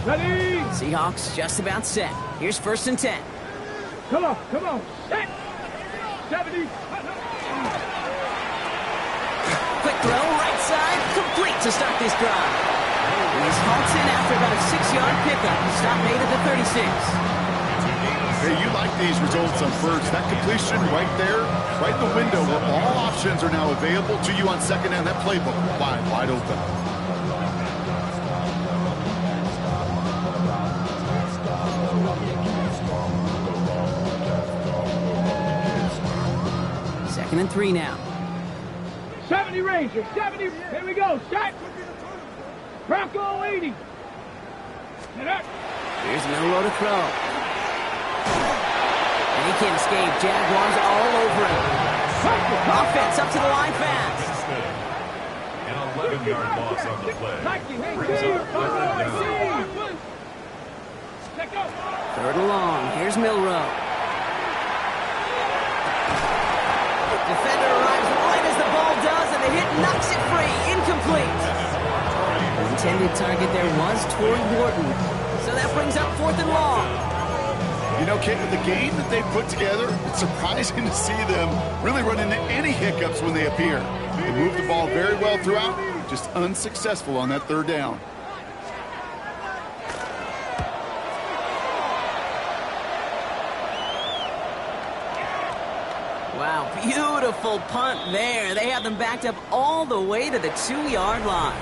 Ready? Seahawks just about set. Here's 1st and 10. Come on, set. 70. Quick throw, right side, complete to start this drive. And he's halted after about a 6-yard pickup. Stop made at the 36. Hey, you like these results on first. That completion right there, right in the window where all options are now available to you on second down. That playbook wide open. Second and 3 now. 70 Rangers, 70. Here we go, set. Bronco 80. Here's Milroe to throw. And he can't escape. Jaguars all over him. Offense up to the line fast. An 11-yard loss on the play. Brings up 3rd down. 3rd and long. Here's Milroe. Defender arrives right as the ball does, and the hit knocks it free. Incomplete. The intended target there was Torrey Horton. So that brings up 4th and long. You know, Kate, with the game that they put together, it's surprising to see them really run into any hiccups when they appear. They move the ball very well throughout, just unsuccessful on that 3rd down. Wow, beautiful punt there. They have them backed up all the way to the 2-yard line.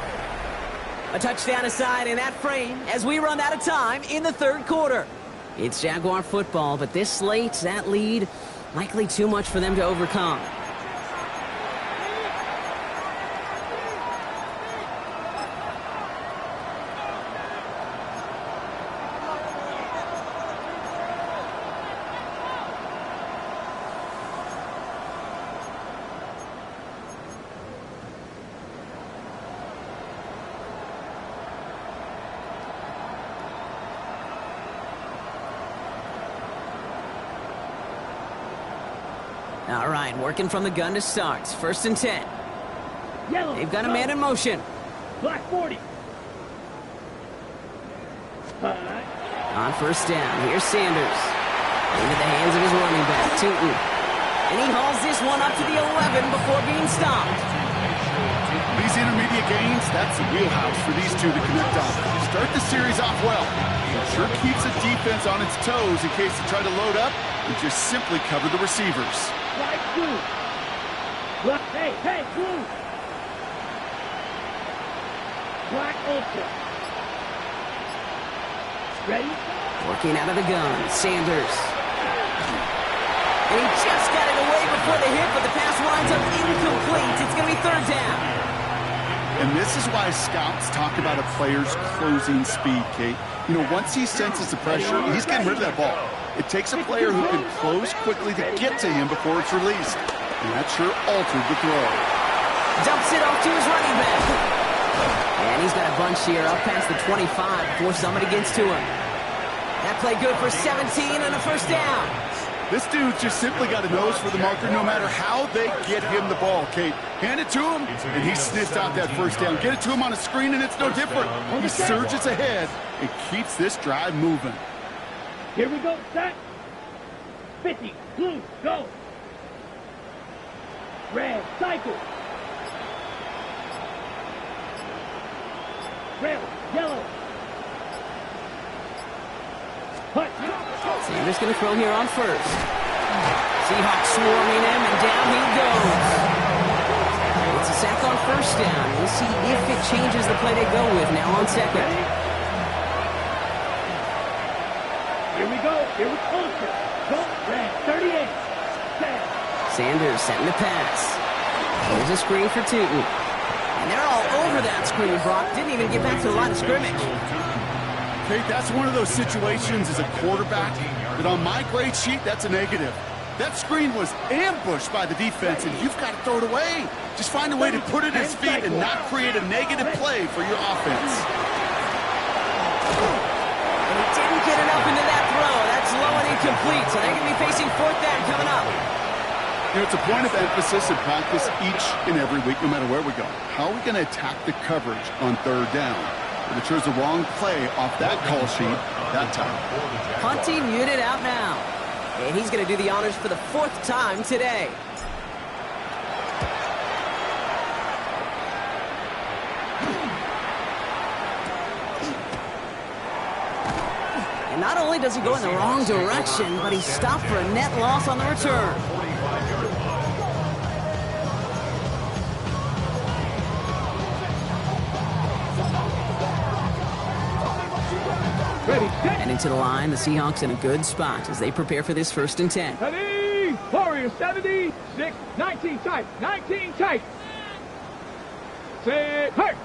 A touchdown aside in that frame as we run out of time in the 3rd quarter. It's Jaguar football, but this slate, that lead, likely too much for them to overcome. All right, working from the gun to start. 1st and 10. Yellow. They've got a man in motion. Black 40. On 1st down, here's Sanders. Into the hands of his running back, Tootin. And he hauls this one up to the 11 before being stopped. These intermediate gains, that's the wheelhouse for these two to connect on. Start the series off well. It sure keeps the defense on its toes in case they try to load up and just simply cover the receivers. Black blue. Black, hey, blue. Black ultra. Ready? Working out of the gun, Sanders. And he just got it away before the hit, but the pass winds up incomplete. It's going to be 3rd down. And this is why scouts talk about a player's closing speed, Kate. You know, once he senses the pressure, he's getting rid of that ball. It takes a player who can close quickly to get to him before it's released. And that sure altered the throw. Dumps it off to his running back. And he's got a bunch here up past the 25 before somebody gets to him. That play good for 17 and a 1st down. This dude's just simply got a nose for the marker no matter how they get him the ball, Kate. Hand it to him, and he sniffs out that first down. Get it to him on a screen, and it's no different. He surges ahead and keeps this drive moving. Here we go, set. 50, blue, go. Red, cycle. Red, yellow. Hut. Sanders going to throw here on first. Seahawks swarming him, and down he goes. It's a sack on first down. We'll see if it changes the play they go with now on second. Here we go. Here we go. Go, red, 38. Set. Sanders setting the pass. Here's a screen for Tootin. And they're all over that screen, Brock. Didn't even get back to the line of scrimmage. Kate, that's one of those situations as a quarterback that on my grade sheet, that's a negative. That screen was ambushed by the defense, and you've got to throw it away. Just find a way to put it at his feet and not create a negative play for your offense. And he didn't get enough into that throw. That's low and incomplete, so they're going to be facing fourth down coming up. You know, it's a point of emphasis in practice each and every week, no matter where we go. How are we going to attack the coverage on third down? But it chose the wrong play off that call sheet that time. Hunting unit out now. And he's going to do the honors for the fourth time today. And not only does he go in the wrong direction, but he's stopped for a net loss on the return. Ready, set. And into the line, the Seahawks in a good spot as they prepare for this 1st and 10. Ready, Warriors 70, 6, 19 tight, 19 tight. Set, hurt.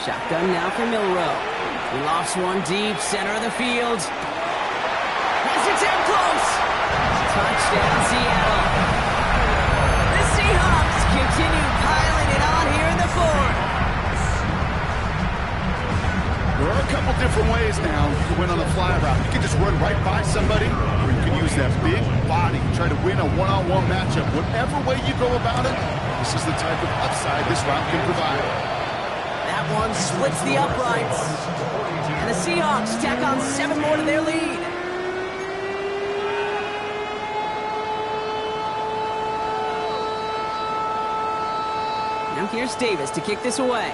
Shotgun now for Milrow. He lost one deep, center of the field. Has it down close. Touchdown, Seattle. The Seahawks continue piling it on here in the fourth. There are a couple different ways now you can win on a fly route. You can just run right by somebody, or you can use that big body, try to win a one-on-one matchup. Whatever way you go about it, this is the type of upside this route can provide. That one splits the uprights. And the Seahawks tack on 7 more to their lead. Now here's Davis to kick this away.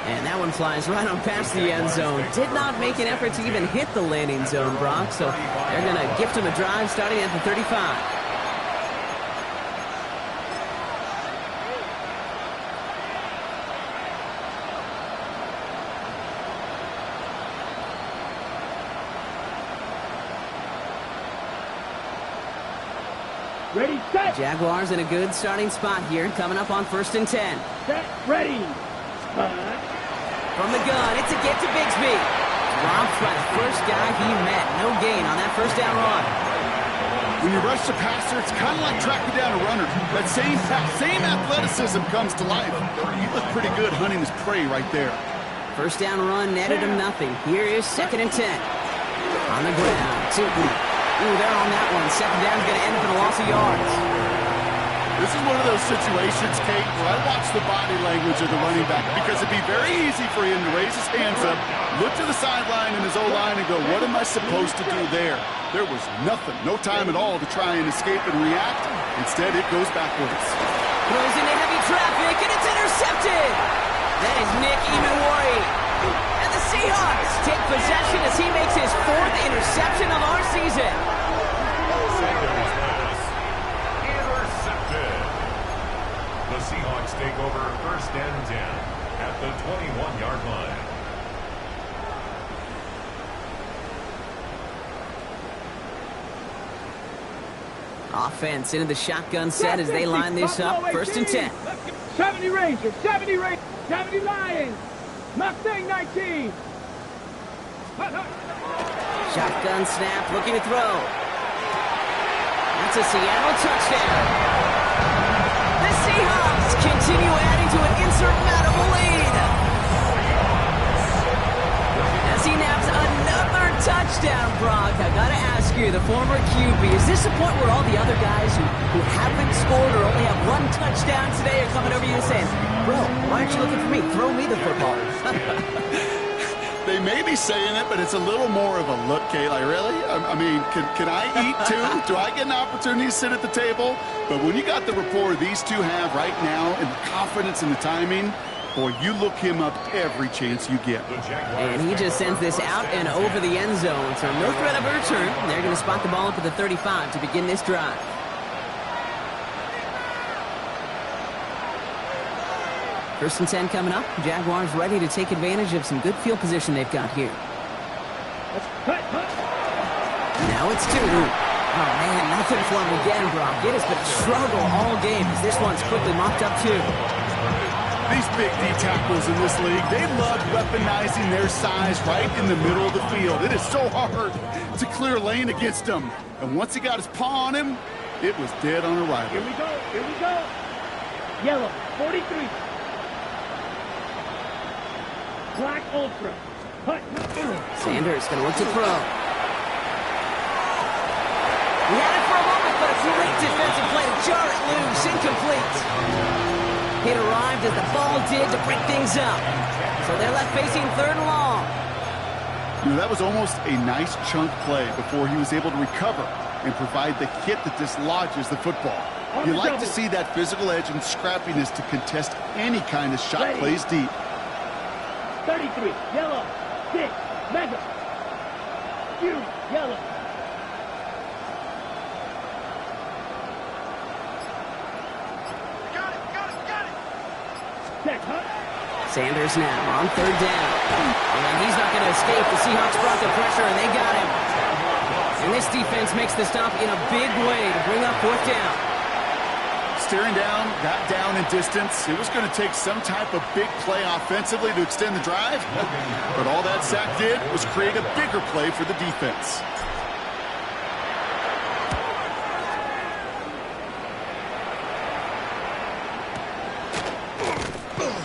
And that one flies right on past the end zone. Did not make an effort to even hit the landing zone, Brock. So they're going to gift him a drive starting at the 35. Ready, set. Jaguars in a good starting spot here, coming up on 1st and 10. Set, ready. From the gun, it's a get to Bigsby. Dropped by the first guy he met. No gain on that first down run. When you rush the passer, it's kind of like tracking down a runner. That same athleticism comes to life. You look pretty good hunting his prey right there. First down run netted him nothing. Here is 2nd and 10. On the ground, Tootin. Ooh, they're on that one. 2nd down's going to end up in a loss of yards. This is one of those situations, Kate, where I watch the body language of the running back because it'd be very easy for him to raise his hands up, look to the sideline in his O-line and go, what am I supposed to do there? There was nothing, no time at all to try and escape and react. Instead, it goes backwards. Throws into heavy traffic, and it's intercepted. That is Nick Imanwari. And the Seahawks take possession as he makes his 4th interception of our season. The Seahawks take over 1st and 10 at the 21-yard line. Offense into the shotgun set as they line this up. 1st and 10. 70 Rangers, 70 Rangers, 70 Lions. Mustang 19. Shotgun snap, looking to throw. That's a Seattle touchdown. The Seahawks continue adding to an insurmountable lead. As he naps another touchdown, Brock, I gotta ask you, the former QB, is this the point where all the other guys who haven't scored or only have one touchdown today are coming over to you and saying, bro, why aren't you looking for me? Throw me the football. They may be saying it, but it's a little more of a look, Kay. Like, really? I mean, can I eat too? Do I get an opportunity to sit at the table? But when you got the rapport these two have right now and the confidence and the timing, boy, you look him up every chance you get. And he just sends this out and over the end zone. So no threat of a return. They're going to spot the ball up at the 35 to begin this drive. First and 10 coming up. Jaguars ready to take advantage of some good field position they've got here. Now it's 2. Oh, man, nothing for him again, Brock. It has been a struggle all game as this one's quickly mopped up, too. These big D tackles in this league, they love weaponizing their size right in the middle of the field. It is so hard to clear lane against them. And once he got his paw on him, it was dead on arrival. Here we go. Here we go. Yellow, 43. Black ultra. Sanders going to look to throw. He had it for a moment, but a great defensive play to jar it loose. Incomplete. It arrived as the ball did to break things up. So they're left facing 3rd and long. You know, that was almost a nice chunk play before he was able to recover and provide the hit that dislodges the football. You like to see that physical edge and scrappiness to contest any kind of shot plays deep. 33, yellow, 6, mega. Q, yellow. Got it. Check, Sanders now on 3rd down. And he's not going to escape. The Seahawks brought the pressure, and they got him. And this defense makes the stop in a big way to bring up 4th down. Staring down, got down in distance. It was going to take some type of big play offensively to extend the drive. But all that sack did was create a bigger play for the defense.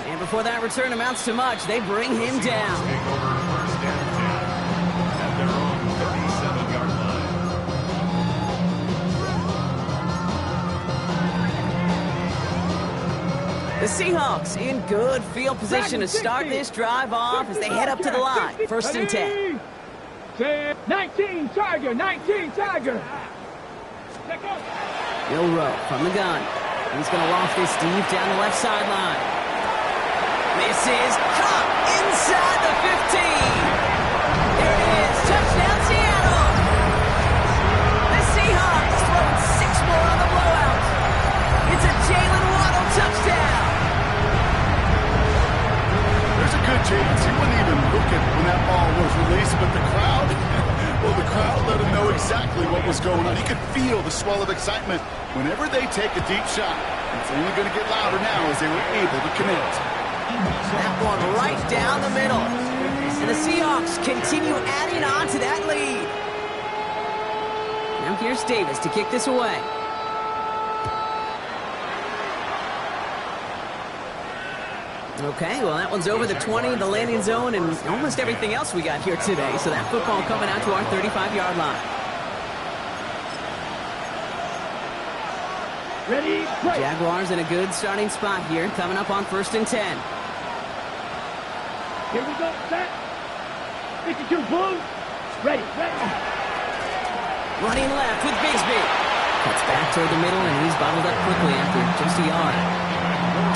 And before that return amounts to much, they bring him down. Take over 1st and 10 at their own 37-yard line. The Seahawks in good field position to start this drive off as they head up to the line. 1st and 10. 19 Tiger, 19 Tiger. Bill Rowe from the gun. He's going to loft this deep down the left sideline. This is caught inside the 15. There it is. Touchdown, Seattle. The Seahawks throwing 6 more on the blowout. It's a Jalen Waddle touchdown. There's a good chance he wasn't even looking when that ball was released, but the crowd, well, the crowd let him know exactly what was going on. He could feel the swell of excitement whenever they take a deep shot. It's only going to get louder now as they were able to connect. That one right down the middle. And the Seahawks continue adding on to that lead. Now here's Davis to kick this away. Okay, well, that one's over the 20, the landing zone, and almost everything else we got here today. So that football coming out to our 35-yard line. Ready, play. Jaguars in a good starting spot here, coming up on 1st and 10. Here we go, set. 52, blue. Ready. Running left with Bigsby. Cuts back toward the middle, and he's bottled up quickly after just a yard.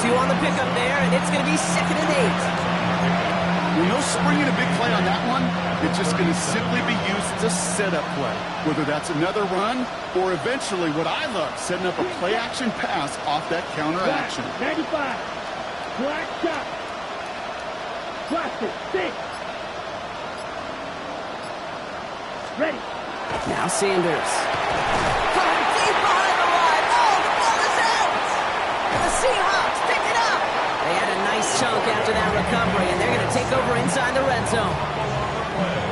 2 on the pickup there, and it's going to be 2nd and 8. You know, springing a big play on that one, it's just going to simply be used as a setup play. Whether that's another run or eventually what I love, setting up a play-action pass off that counter action. 95. Black shot. Cluster. 6. Ready. Now Sanders. Coming deep behind the line. Oh, the ball is out. And the Seahawks pick it up. They had a nice chunk after that recovery, and they're going to take over inside the red zone.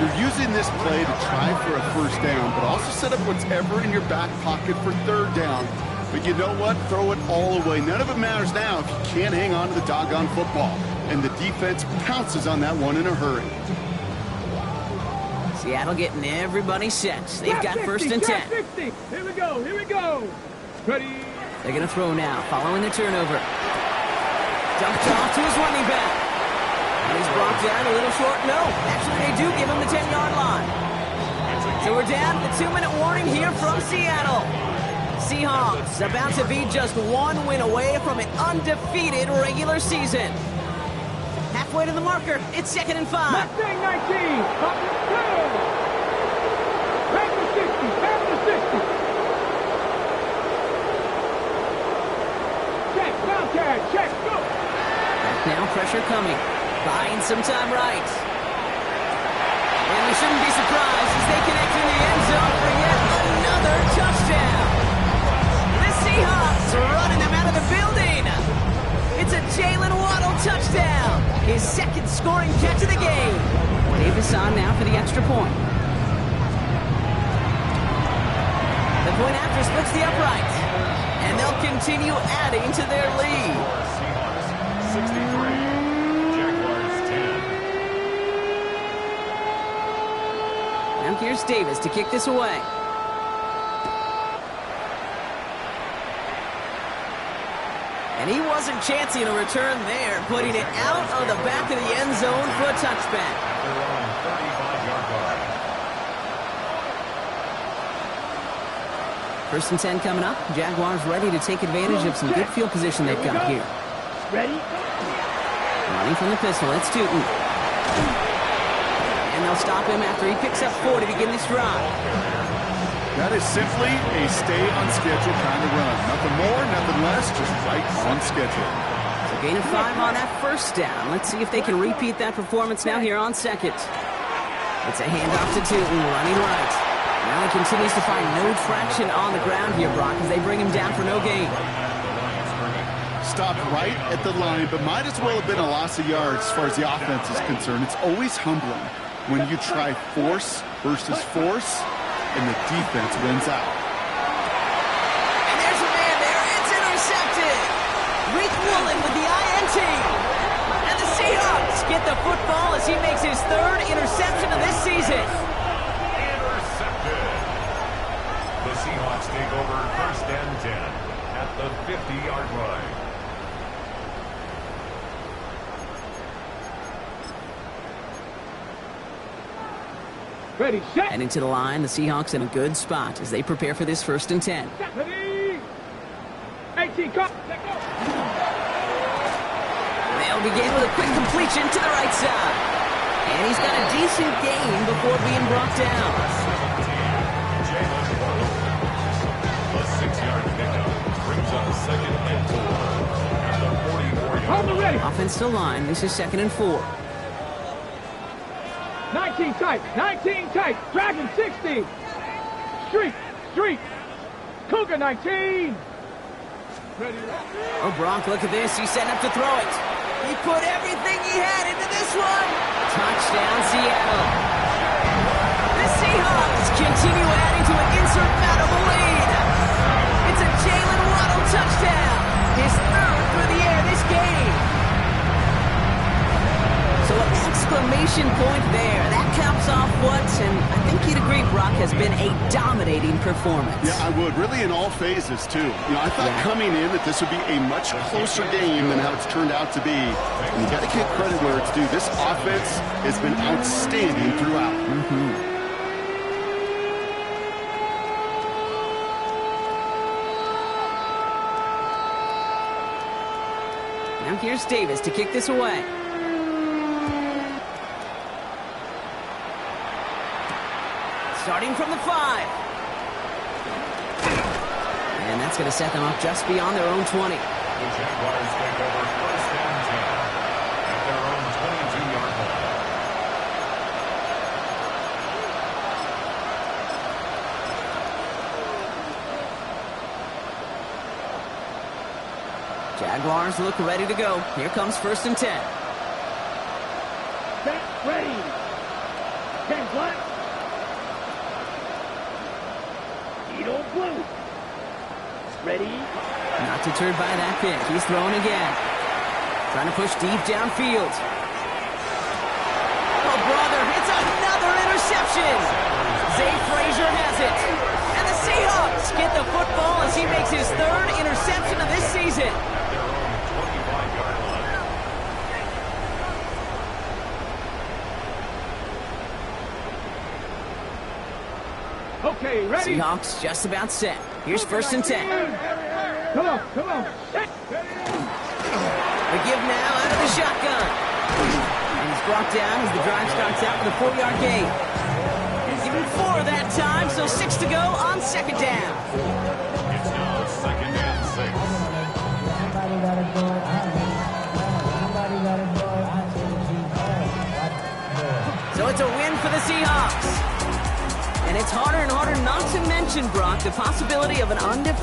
You're using this play to try for a 1st down, but also set up what's ever in your back pocket for 3rd down. But you know what? Throw it all away. None of it matters now if you can't hang on to the doggone football. And the defense pounces on that one in a hurry. Seattle getting everybody set. They've got 1st and 10. 60. Here we go. Here we go. Ready. They're going to throw now, following the turnover. Dumped off to his running back. And he's brought down a little short. No, actually they do give him the 10-yard line. So we're down to the 2-minute warning here from Seattle. Seahawks about to be just one win away from an undefeated regular season. Halfway to the marker, it's 2nd and 5. Mustang 19. Up the field. Back to 60. Back to 60. Check. Wildcat. Check. Go. Back now, pressure coming. Buying some time right. And we shouldn't be surprised as they connect in the end zone for yet another touchdown. The Seahawks running them out of the building. It's a Jalen Waddle touchdown. His 2nd scoring catch of the game. Davis on now for the extra point. The point after splits the upright. And they'll continue adding to their lead. Seahawks 63. Now here's Davis to kick this away. And he wasn't chancing a return there, putting it out of the back of the end zone for a touchback. They're on 35-yard line. 1st and 10 coming up. Jaguars ready to take advantage of some good field position they've got here. Ready. Running from the pistol, it's Tootin. And they'll stop him after he picks up 4 to begin this drive. That is simply a stay-on-schedule kind of run. Nothing more, nothing less, just right on schedule. So gain of 5 on that 1st down. Let's see if they can repeat that performance now here on 2nd. It's a handoff to Tootin, running right. Now he continues to find no traction on the ground here, Brock, as they bring him down for no gain. Stopped right at the line, but might as well have been a loss of yards as far as the offense is concerned. It's always humbling when you try force versus force, and the defense wins out. And there's a man there. It's intercepted. Reek Woolen with the INT. And the Seahawks get the football as he makes his 3rd interception of this season. Intercepted. The Seahawks take over 1st and 10 at the 50-yard line. Ready, set. Heading to the line, the Seahawks in a good spot as they prepare for this 1st and 10. Ready. 18, cut. Let go. They'll begin with a quick completion to the right side. And he's got a decent gain before being brought down. Jalen Waddle. A 6-yard pickup brings up 2nd and 4 at the 44-yard Hold the ready. Offense to line. This is 2nd and 4. 19 tight. 19 tight. Dragon 60. Street. Cougar 19. Ready. Oh, Brock, look at this. He's setting up to throw it. He put everything he had into this one. Touchdown, Seattle. The Seahawks continue adding to an insurmountable lead. It's a Jalen Waddle touchdown. His 3rd for the air this game. So an exclamation point there. That caps off what, and I think you'd agree, Brock, has been a dominating performance. Yeah, I would. Really in all phases, too. You know, I thought coming in that this would be a much closer game than how it's turned out to be. And you got to give credit where it's due. This offense has been outstanding throughout. Now here's Davis to kick this away. Starting from the 5. And that's going to set them up just beyond their own 20. The Jaguars take over 1st and 10 at their own 22-yard line. Jaguars look ready to go. Here comes 1st and 10. Set, ready. 10 black. Edo blue. Not deterred by that pick. He's throwing again. Trying to push deep downfield. Oh, brother, it's another interception. Zay Frazier has it. And the Seahawks get the football as he makes his third interception of this season. Okay, ready? Seahawks just about set. Here's 1st and 10. Come on. Set. The give now out of the shotgun. And he's brought down as the drive starts out with a 4-yard gain. He's given 4 that time, so 6 to go on 2nd down. It's now 2nd and 6. Somebody gotta go. Somebody gotta go. So it's a win for the Seahawks. And it's harder and harder not to mention, Brock, the possibility of an undefeated